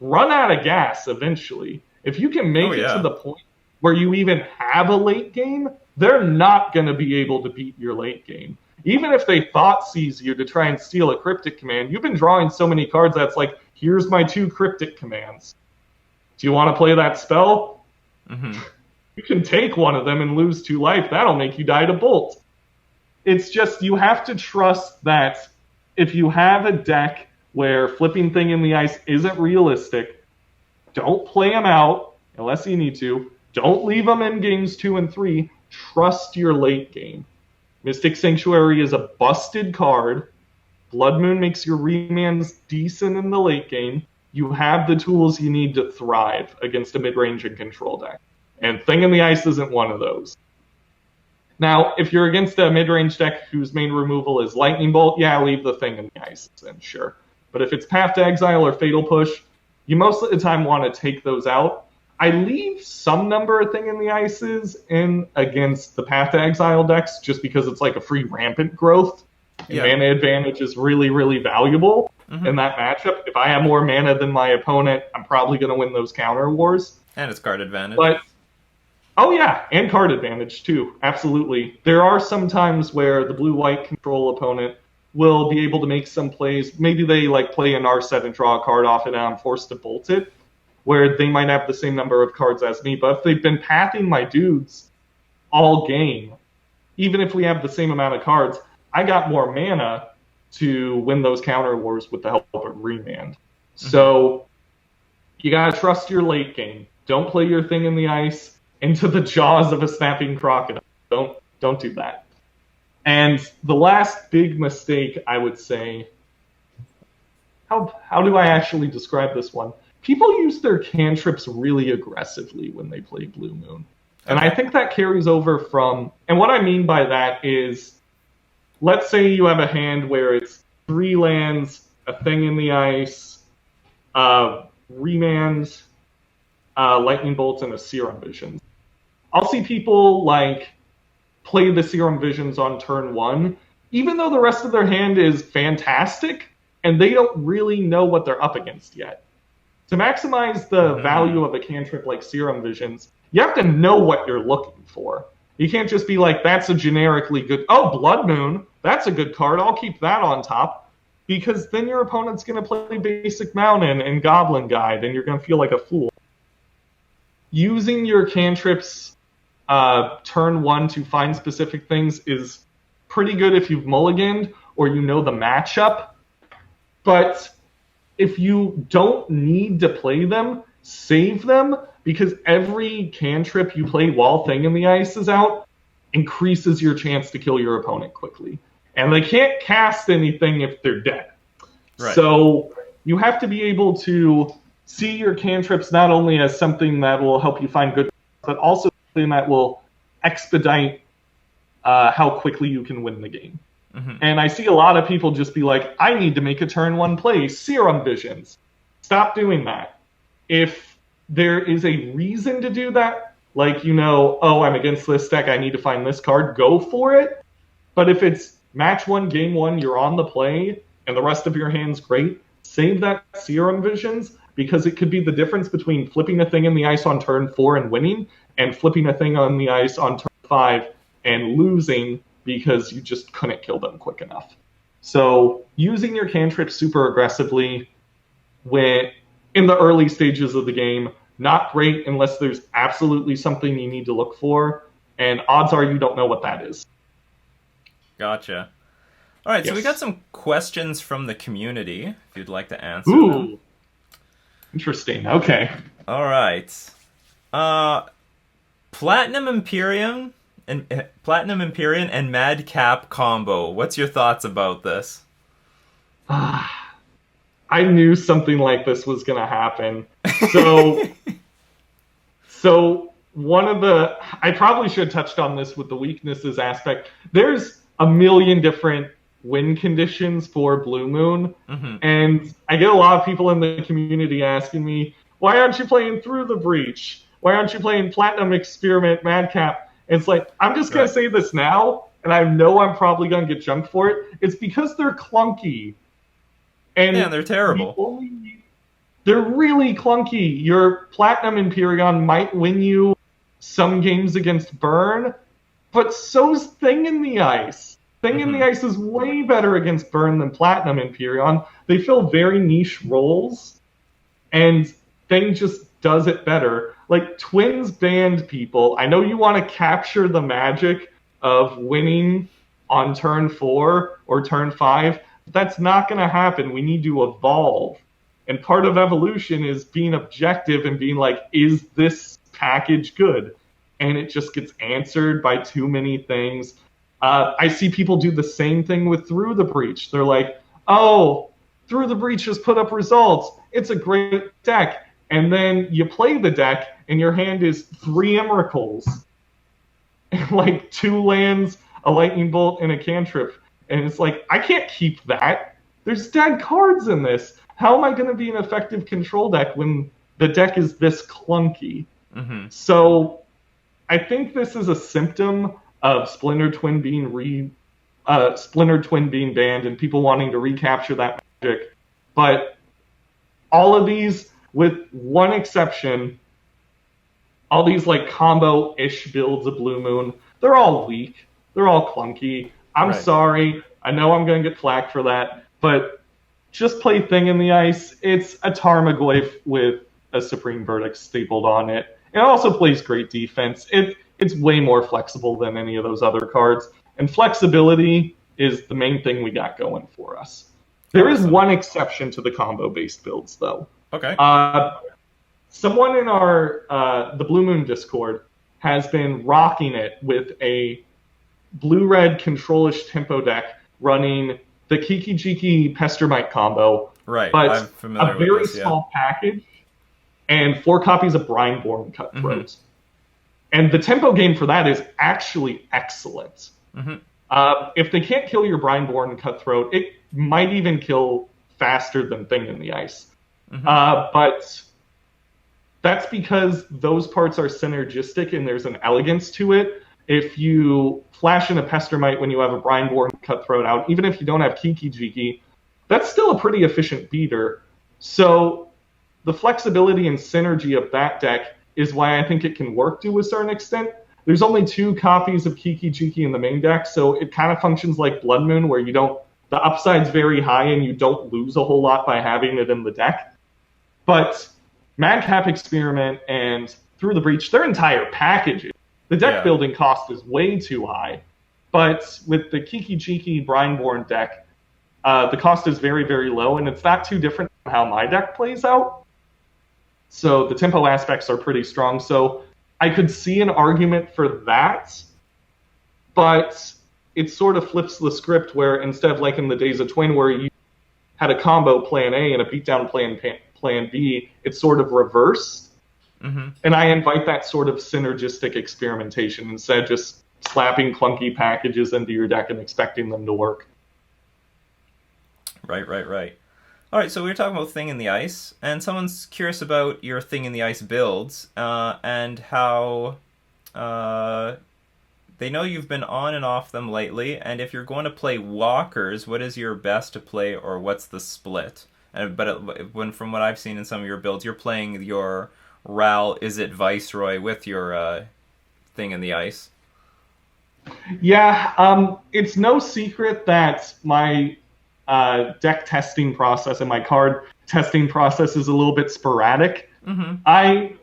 run out of gas eventually. If you can make it to the point where you even have a late game, they're not going to be able to beat your late game. Even if they thought seize you to try and steal a Cryptic Command, you've been drawing so many cards that's like, here's my 2 Cryptic Commands. Do you want to play that spell? You can take one of them and lose 2 life. That'll make you die to Bolt. It's just you have to trust that if you have a deck where flipping Thing in the Ice isn't realistic, don't play them out unless you need to. Don't leave them in games 2 and 3. Trust your late game. Mystic Sanctuary is a busted card. Blood Moon makes your remands decent in the late game. You have the tools you need to thrive against a mid-range and control deck. And Thing in the Ice isn't one of those. Now, if you're against a mid-range deck whose main removal is Lightning Bolt, yeah, leave the Thing in the Ice then, sure. But if it's Path to Exile or Fatal Push, you most of the time want to take those out. I leave some number of Thing in the Ices in against the Path to Exile decks just because it's like a free rampant growth. And mana advantage is really, really valuable in that matchup. If I have more mana than my opponent, I'm probably going to win those counter wars. And it's card advantage. But oh yeah, and card advantage too. Absolutely. There are some times where the blue-white control opponent will be able to make some plays. Maybe they like play a Narset and draw a card off it and I'm forced to bolt it, where they might have the same number of cards as me. But if they've been pathing my dudes all game, even if we have the same amount of cards, I got more mana to win those counter wars with the help of Remand. So you gotta trust your late game. Don't play your Thing in the Ice into the jaws of a snapping crocodile. Don't do that. And the last big mistake, I would say, how do I actually describe this one? People use their cantrips really aggressively when they play Blue Moon. And I think that carries over from, and what I mean by that is, let's say you have a hand where it's 3 lands, a Thing in the Ice, Remand, Lightning Bolts, and a Serum Vision. I'll see people like play the Serum Visions on turn 1, even though the rest of their hand is fantastic, and they don't really know what they're up against yet. To maximize the value of a cantrip like Serum Visions, you have to know what you're looking for. You can't just be like, that's a generically good, oh, Blood Moon, that's a good card, I'll keep that on top. Because then your opponent's going to play Basic Mountain and Goblin Guide, and you're going to feel like a fool. Using your cantrips turn 1 to find specific things is pretty good if you've mulliganed or you know the matchup. But if you don't need to play them, save them, because every cantrip you play while Thing in the Ice is out increases your chance to kill your opponent quickly. And they can't cast anything if they're dead. Right. So you have to be able to see your cantrips not only as something that will help you find good, but also something that will expedite how quickly you can win the game. And I see a lot of people just be like, I need to make a turn 1 play, Serum Visions. Stop doing that. If there is a reason to do that, like, oh, I'm against this deck, I need to find this card, go for it. But if it's match 1, game 1, you're on the play, and the rest of your hand's great, save that Serum Visions, because it could be the difference between flipping a Thing in the Ice on turn 4 and winning, and flipping a Thing on the Ice on turn 5 and losing because you just couldn't kill them quick enough. So using your cantrips super aggressively when in the early stages of the game, not great unless there's absolutely something you need to look for, and odds are you don't know what that is. Gotcha. All right, so we got some questions from the community, if you'd like to answer them. Interesting. Okay. All right. Platinum Empyrean and Madcap combo. What's your thoughts about this? I knew something like this was going to happen. So one of the, I probably should have touched on this with the weaknesses aspect. There's a million different win conditions for Blue Moon, and I get a lot of people in the community asking me, why aren't you playing Through the Breach? Why aren't you playing Platinum Experiment Madcap? And it's like, I'm just going to say this now, and I know I'm probably going to get junked for it. It's because they're clunky. And yeah, they're terrible. They're really clunky. Your Platinum Empyrean might win you some games against Burn, but so's Thing in the Ice. Thing in the Ice is way better against Burn than Platinum Empyrean. They fill very niche roles, and Thing just does it better. Like, Twins banned people. I know you want to capture the magic of winning on turn 4 or turn 5. That's not going to happen. We need to evolve. And part of evolution is being objective and being like, is this package good? And it just gets answered by too many things. I see people do the same thing with Through the Breach. They're like, oh, Through the Breach has put up results. It's a great deck. And then you play the deck, and your hand is 3 Emeralds, and like 2 lands, a Lightning Bolt, and a Cantrip. And it's like, I can't keep that. There's dead cards in this. How am I going to be an effective control deck when the deck is this clunky? Mm-hmm. So I think this is a symptom of Splinter Twin being banned and people wanting to recapture that magic. But all of these, with one exception, all these like combo-ish builds of Blue Moon, they're all weak. They're all clunky. I'm sorry. I know I'm going to get flack for that, but just play Thing in the Ice. It's a Tarmogoyf with a Supreme Verdict stapled on it. It also plays great defense. It's way more flexible than any of those other cards. And flexibility is the main thing we got going for us. There is one exception to the combo-based builds, though. Okay. Someone in our the Blue Moon Discord has been rocking it with a blue-red control-ish tempo deck running the Kiki-Jiki Pestermite combo. Right, but I'm familiar a with very this, small package and 4 copies of Brineborn Cutthroat. Mm-hmm. And the tempo game for that is actually excellent. Mm-hmm. If they can't kill your Brineborn Cutthroat, it might even kill faster than Thing in the Ice. Mm-hmm. But that's because those parts are synergistic and there's an elegance to it. If you flash in a Pestermite when you have a Brineborn Cutthroat out, even if you don't have Kiki-Jiki, that's still a pretty efficient beater. So the flexibility and synergy of that deck is why I think it can work to a certain extent. There's only 2 copies of Kiki-Jiki in the main deck, so it kind of functions like Blood Moon, where the upside's very high and you don't lose a whole lot by having it in the deck. But Madcap Experiment and Through the Breach, their entire packages. The deck building cost is way too high. But with the Kiki-Jiki Brineborn deck, the cost is very, very low, and it's not too different from how my deck plays out. So the tempo aspects are pretty strong. So I could see an argument for that, but it sort of flips the script where instead of like in the Days of Twin where you had a combo plan A and a beatdown plan B, it's sort of reversed. Mm-hmm. And I invite that sort of synergistic experimentation instead of just slapping clunky packages into your deck and expecting them to work. Right. All right, so we were talking about Thing in the Ice, and someone's curious about your Thing in the Ice builds, and how they know you've been on and off them lately, and if you're going to play walkers, what is your best to play, or what's the split? From what I've seen in some of your builds, you're playing your Ral Is It Viceroy with your Thing in the Ice. Yeah, it's no secret that my deck testing process and my card testing process is a little bit sporadic. Mm-hmm. I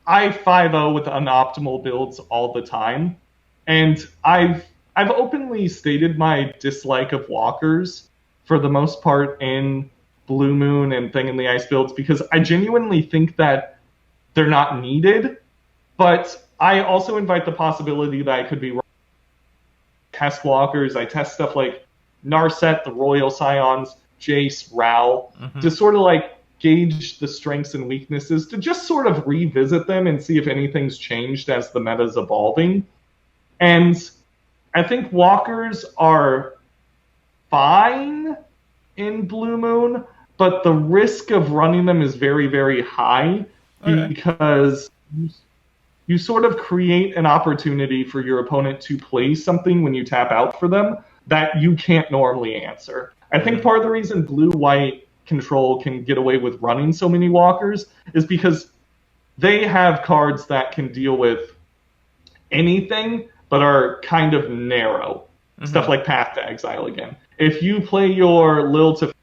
5-0 with unoptimal builds all the time, and I've openly stated my dislike of walkers for the most part in Blue Moon and Thing in the Ice builds because I genuinely think that they're not needed, but I also invite the possibility that I could be wrong. Test walkers, I test stuff like Narset, the Royal Scions, Jace, Ral, to sort of like gauge the strengths and weaknesses, to just sort of revisit them and see if anything's changed as the meta's evolving. And I think walkers are fine in Blue Moon, but the risk of running them is very, very high because you sort of create an opportunity for your opponent to play something when you tap out for them that you can't normally answer. I think part of the reason blue-white control can get away with running so many walkers is because they have cards that can deal with anything but are kind of narrow. Stuff like Path to Exile again. If you play your Lil to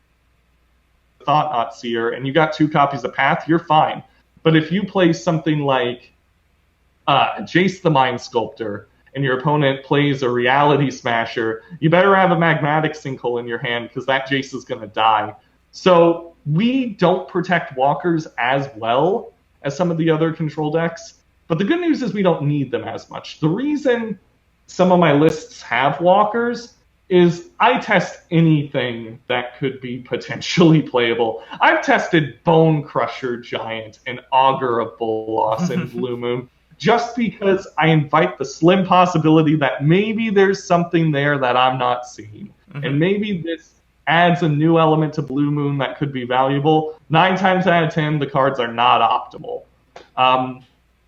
Thought-Knot Seer and you got 2 copies of Path, you're fine. But if you play something like Jace the Mind Sculptor, and your opponent plays a Reality Smasher, you better have a Magmatic Sinkhole in your hand because that Jace is going to die. So we don't protect walkers as well as some of the other control decks, but the good news is we don't need them as much. The reason some of my lists have walkers is I test anything that could be potentially playable. I've tested Bone Crusher Giant and Augur of Bolas in Blue Moon just because I invite the slim possibility that maybe there's something there that I'm not seeing. And maybe this adds a new element to Blue Moon that could be valuable. 9 times out of 10, the cards are not optimal.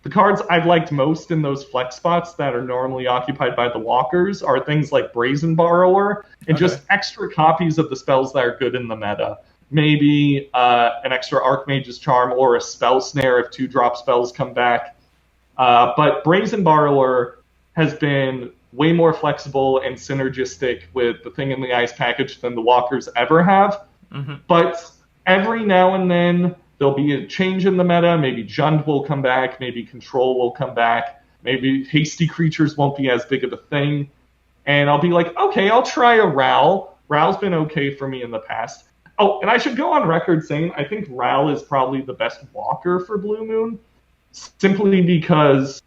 The cards I've liked most in those flex spots that are normally occupied by the walkers are things like Brazen Borrower and just extra copies of the spells that are good in the meta. Maybe an extra Archmage's Charm or a Spell Snare if 2-drop spells come back. But Brazen Borrower has been way more flexible and synergistic with the Thing in the Ice package than the walkers ever have. But every now and then, there'll be a change in the meta. Maybe Jund will come back. Maybe Control will come back. Maybe Hasty Creatures won't be as big of a thing. And I'll be like, okay, I'll try a Ral. Ral's been okay for me in the past. Oh, and I should go on record saying I think Ral is probably the best walker for Blue Moon, simply because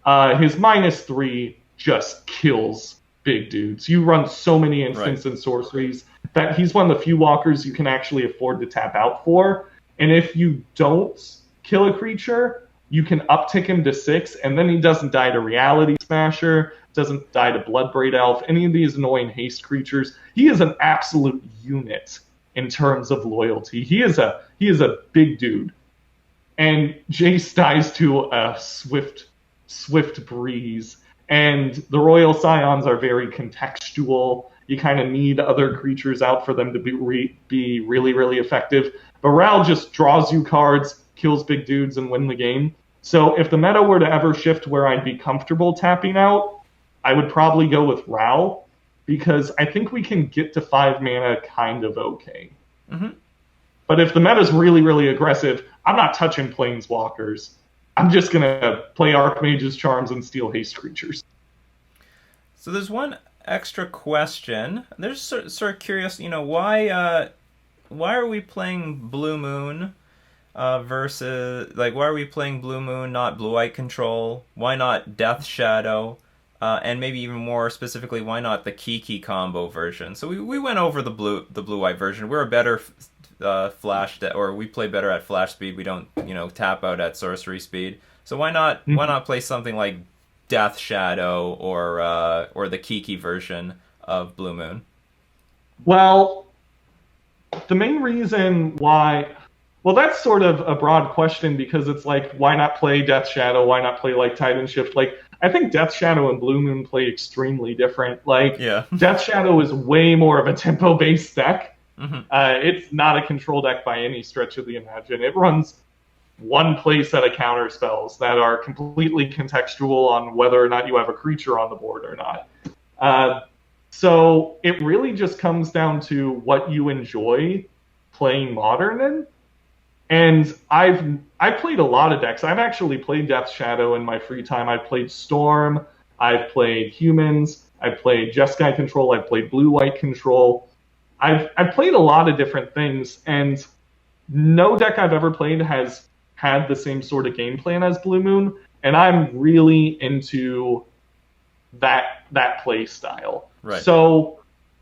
his -3 just kills big dudes. You run so many instants and sorceries that he's one of the few walkers you can actually afford to tap out for. And if you don't kill a creature, you can uptick him to 6, and then he doesn't die to Reality Smasher, doesn't die to Bloodbraid Elf, any of these annoying haste creatures. He is an absolute unit in terms of loyalty. He is a big dude. And Jace dies to a swift breeze. And the Royal Scions are very contextual. You kind of need other creatures out for them to be really, really effective. But Ral just draws you cards, kills big dudes, and win the game. So if the meta were to ever shift where I'd be comfortable tapping out, I would probably go with Ral, because I think we can get to 5 mana kind of okay. But if the meta's really, really aggressive, I'm not touching Planeswalkers. I'm just going to play Archmage's Charms and steal haste creatures. So there's one extra question. There's sort of curious, why are we playing Blue Moon versus, why are we playing Blue Moon, not Blue-White Control? Why not Death Shadow? And maybe even more specifically, why not the Kiki combo version? So we went over the Blue-White version. We're a better we play better at flash speed. We don't, tap out at sorcery speed. So why not play something like Death Shadow or the Kiki version of Blue Moon? Well, the main reason why... Well, that's sort of a broad question, because it's like, why not play Death Shadow? Why not play, Titan Shift? I think Death Shadow and Blue Moon play extremely different. Death Shadow is way more of a tempo-based deck. It's not a control deck by any stretch of the imagination. It runs one play set of counter spells that are completely contextual on whether or not you have a creature on the board or not. So it really just comes down to what you enjoy playing Modern in. And I've played a lot of decks. I've actually played Death Shadow in my free time. I've played Storm, I've played Humans, I've played Jeskai Control, I've played Blue-White Control. I've played a lot of different things, and no deck I've ever played has had the same sort of game plan as Blue Moon, and I'm really into that play style. Right. So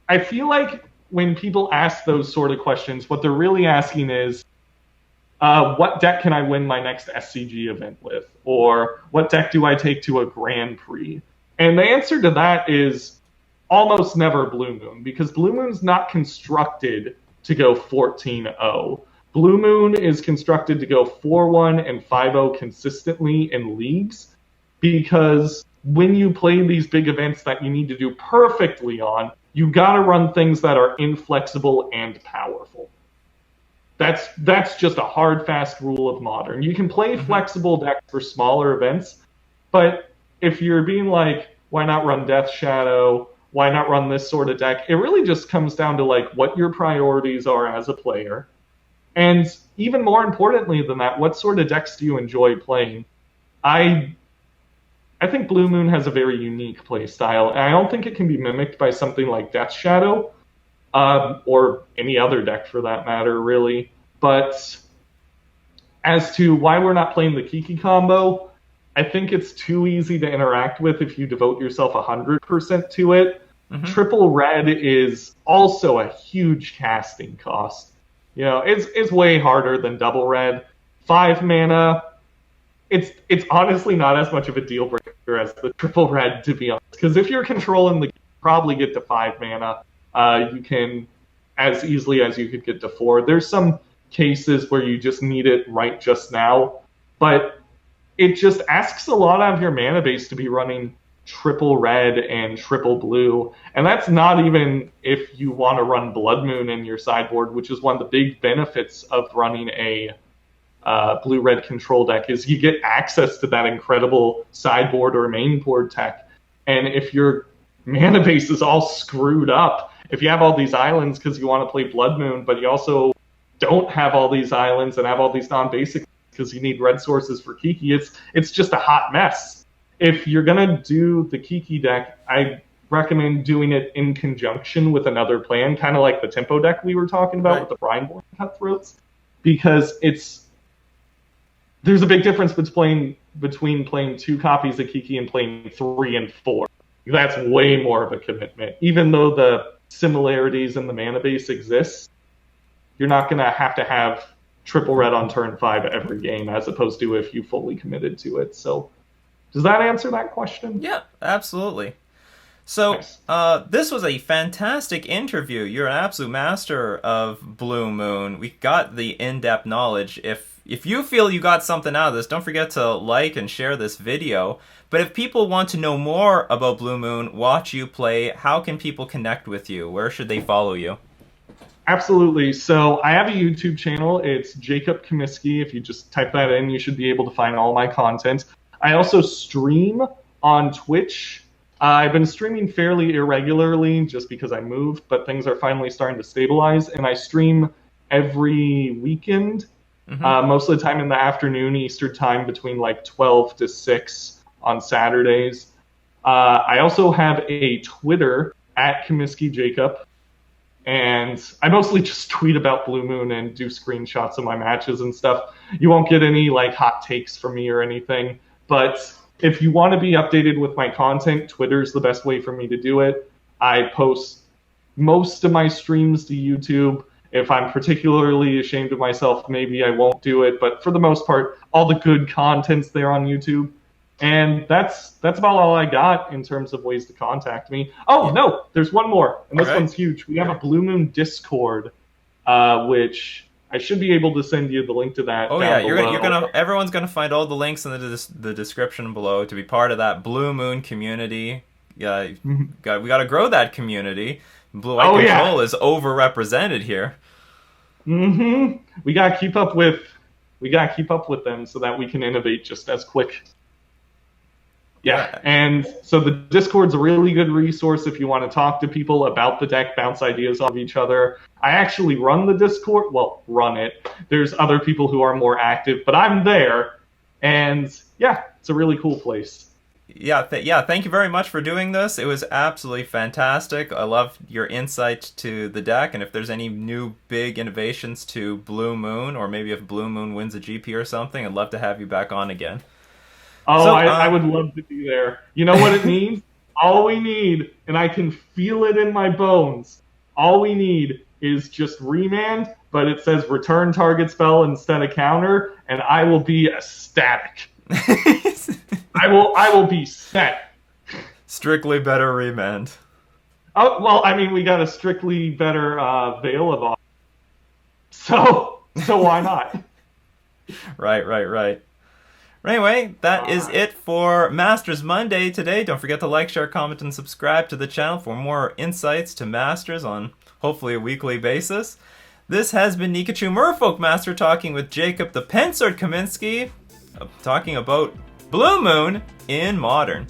I feel like when people ask those sort of questions, what they're really asking is, what deck can I win my next SCG event with? Or what deck do I take to a Grand Prix? And the answer to that is almost never Blue Moon, because Blue Moon's not constructed to go 14-0. Blue Moon is constructed to go 4-1 and 5-0 consistently in leagues, because when you play these big events that you need to do perfectly on, you got to run things that are inflexible and powerful. That's just a hard, fast rule of Modern. You can play flexible decks for smaller events, but if you're being like, why not run Death Shadow? Why not run this sort of deck? It really just comes down to what your priorities are as a player. And even more importantly than that, what sort of decks do you enjoy playing? I I think Blue Moon has a very unique play style, and I don't think it can be mimicked by something like Death Shadow, or any other deck for that matter, really. But as to why we're not playing the Kiki combo, I think it's too easy to interact with if you devote yourself 100% to it. Mm-hmm. Triple red is also a huge casting cost. You know, it's way harder than double red. 5 mana, it's honestly not as much of a deal breaker as the triple red, to be honest. Because if you're controlling the, probably get to 5 mana, you can as easily as you could get to 4. There's some cases where you just need it right just now, but it just asks a lot out of your mana base to be running triple red and triple blue, and that's not even if you want to run Blood Moon in your sideboard, which is one of the big benefits of running a blue-red control deck, is you get access to that incredible sideboard or main board tech. And if your mana base is all screwed up, if you have all these islands because you want to play Blood Moon, but you also don't have all these islands and have all these non-basic because you need red sources for Kiki, it's just a hot mess. If you're going to do the Kiki deck, I recommend doing it in conjunction with another plan, kind of like the Tempo deck we were talking about with the Brineborn Cutthroats, because there's a big difference between playing 2 copies of Kiki and playing 3 and 4. That's way more of a commitment. Even though the similarities in the mana base exist, you're not going to have triple red on turn 5 every game, as opposed to if you fully committed to it. So, does that answer that question? Yeah, absolutely. So, nice. This was a fantastic interview. You're an absolute master of Blue Moon. We got the in-depth knowledge. If you feel you got something out of this, don't forget to like and share this video. But if people want to know more about Blue Moon, watch you play, how can people connect with you? Where should they follow you? Absolutely. So I have a YouTube channel. It's Jacob Cumiskey. If you just type that in, you should be able to find all my content. I also stream on Twitch. I've been streaming fairly irregularly just because I moved, but things are finally starting to stabilize. And I stream every weekend, most of the time in the afternoon, Eastern time, between like 12 to 6 on Saturdays. I also have a Twitter, @CumiskeyJacob. And I mostly just tweet about Blue Moon and do screenshots of my matches and stuff. You won't get any like hot takes from me or anything. But if you want to be updated with my content, Twitter's the best way for me to do it. I post most of my streams to YouTube. If I'm particularly ashamed of myself, maybe I won't do it. But for the most part, all the good content's there on YouTube. And that's about all I got in terms of ways to contact me. Oh, no, there's one more, and this one's huge. We have a Blue Moon Discord, which I should be able to send you the link to that. Oh yeah, everyone's gonna find all the links in the description below to be part of that Blue Moon community. Yeah, we gotta grow that community. Blue White Control is overrepresented here. We gotta keep up with them so that we can innovate just as quick. Yeah, and so the Discord's a really good resource if you want to talk to people about the deck, bounce ideas off each other. I actually run the Discord. Well, run it. There's other people who are more active, but I'm there. And yeah, it's a really cool place. Yeah, thank you very much for doing this. It was absolutely fantastic. I love your insight to the deck, and if there's any new big innovations to Blue Moon, or maybe if Blue Moon wins a GP or something, I'd love to have you back on again. Oh, so, I would love to be there. You know what it means? All we need, and I can feel it in my bones, all we need is just remand, but it says return target spell instead of counter, and I will be ecstatic. I will be set. Strictly better remand. Oh, well, I mean, we got a strictly better Veil of Autumn. So why not? Right. Anyway, that is it for Masters Monday today. Don't forget to like, share, comment, and subscribe to the channel for more insights to Masters on hopefully a weekly basis. This has been Nikachu Merfolk Master talking with Jacob the Pensword Cumiskey, talking about Blue Moon in Modern.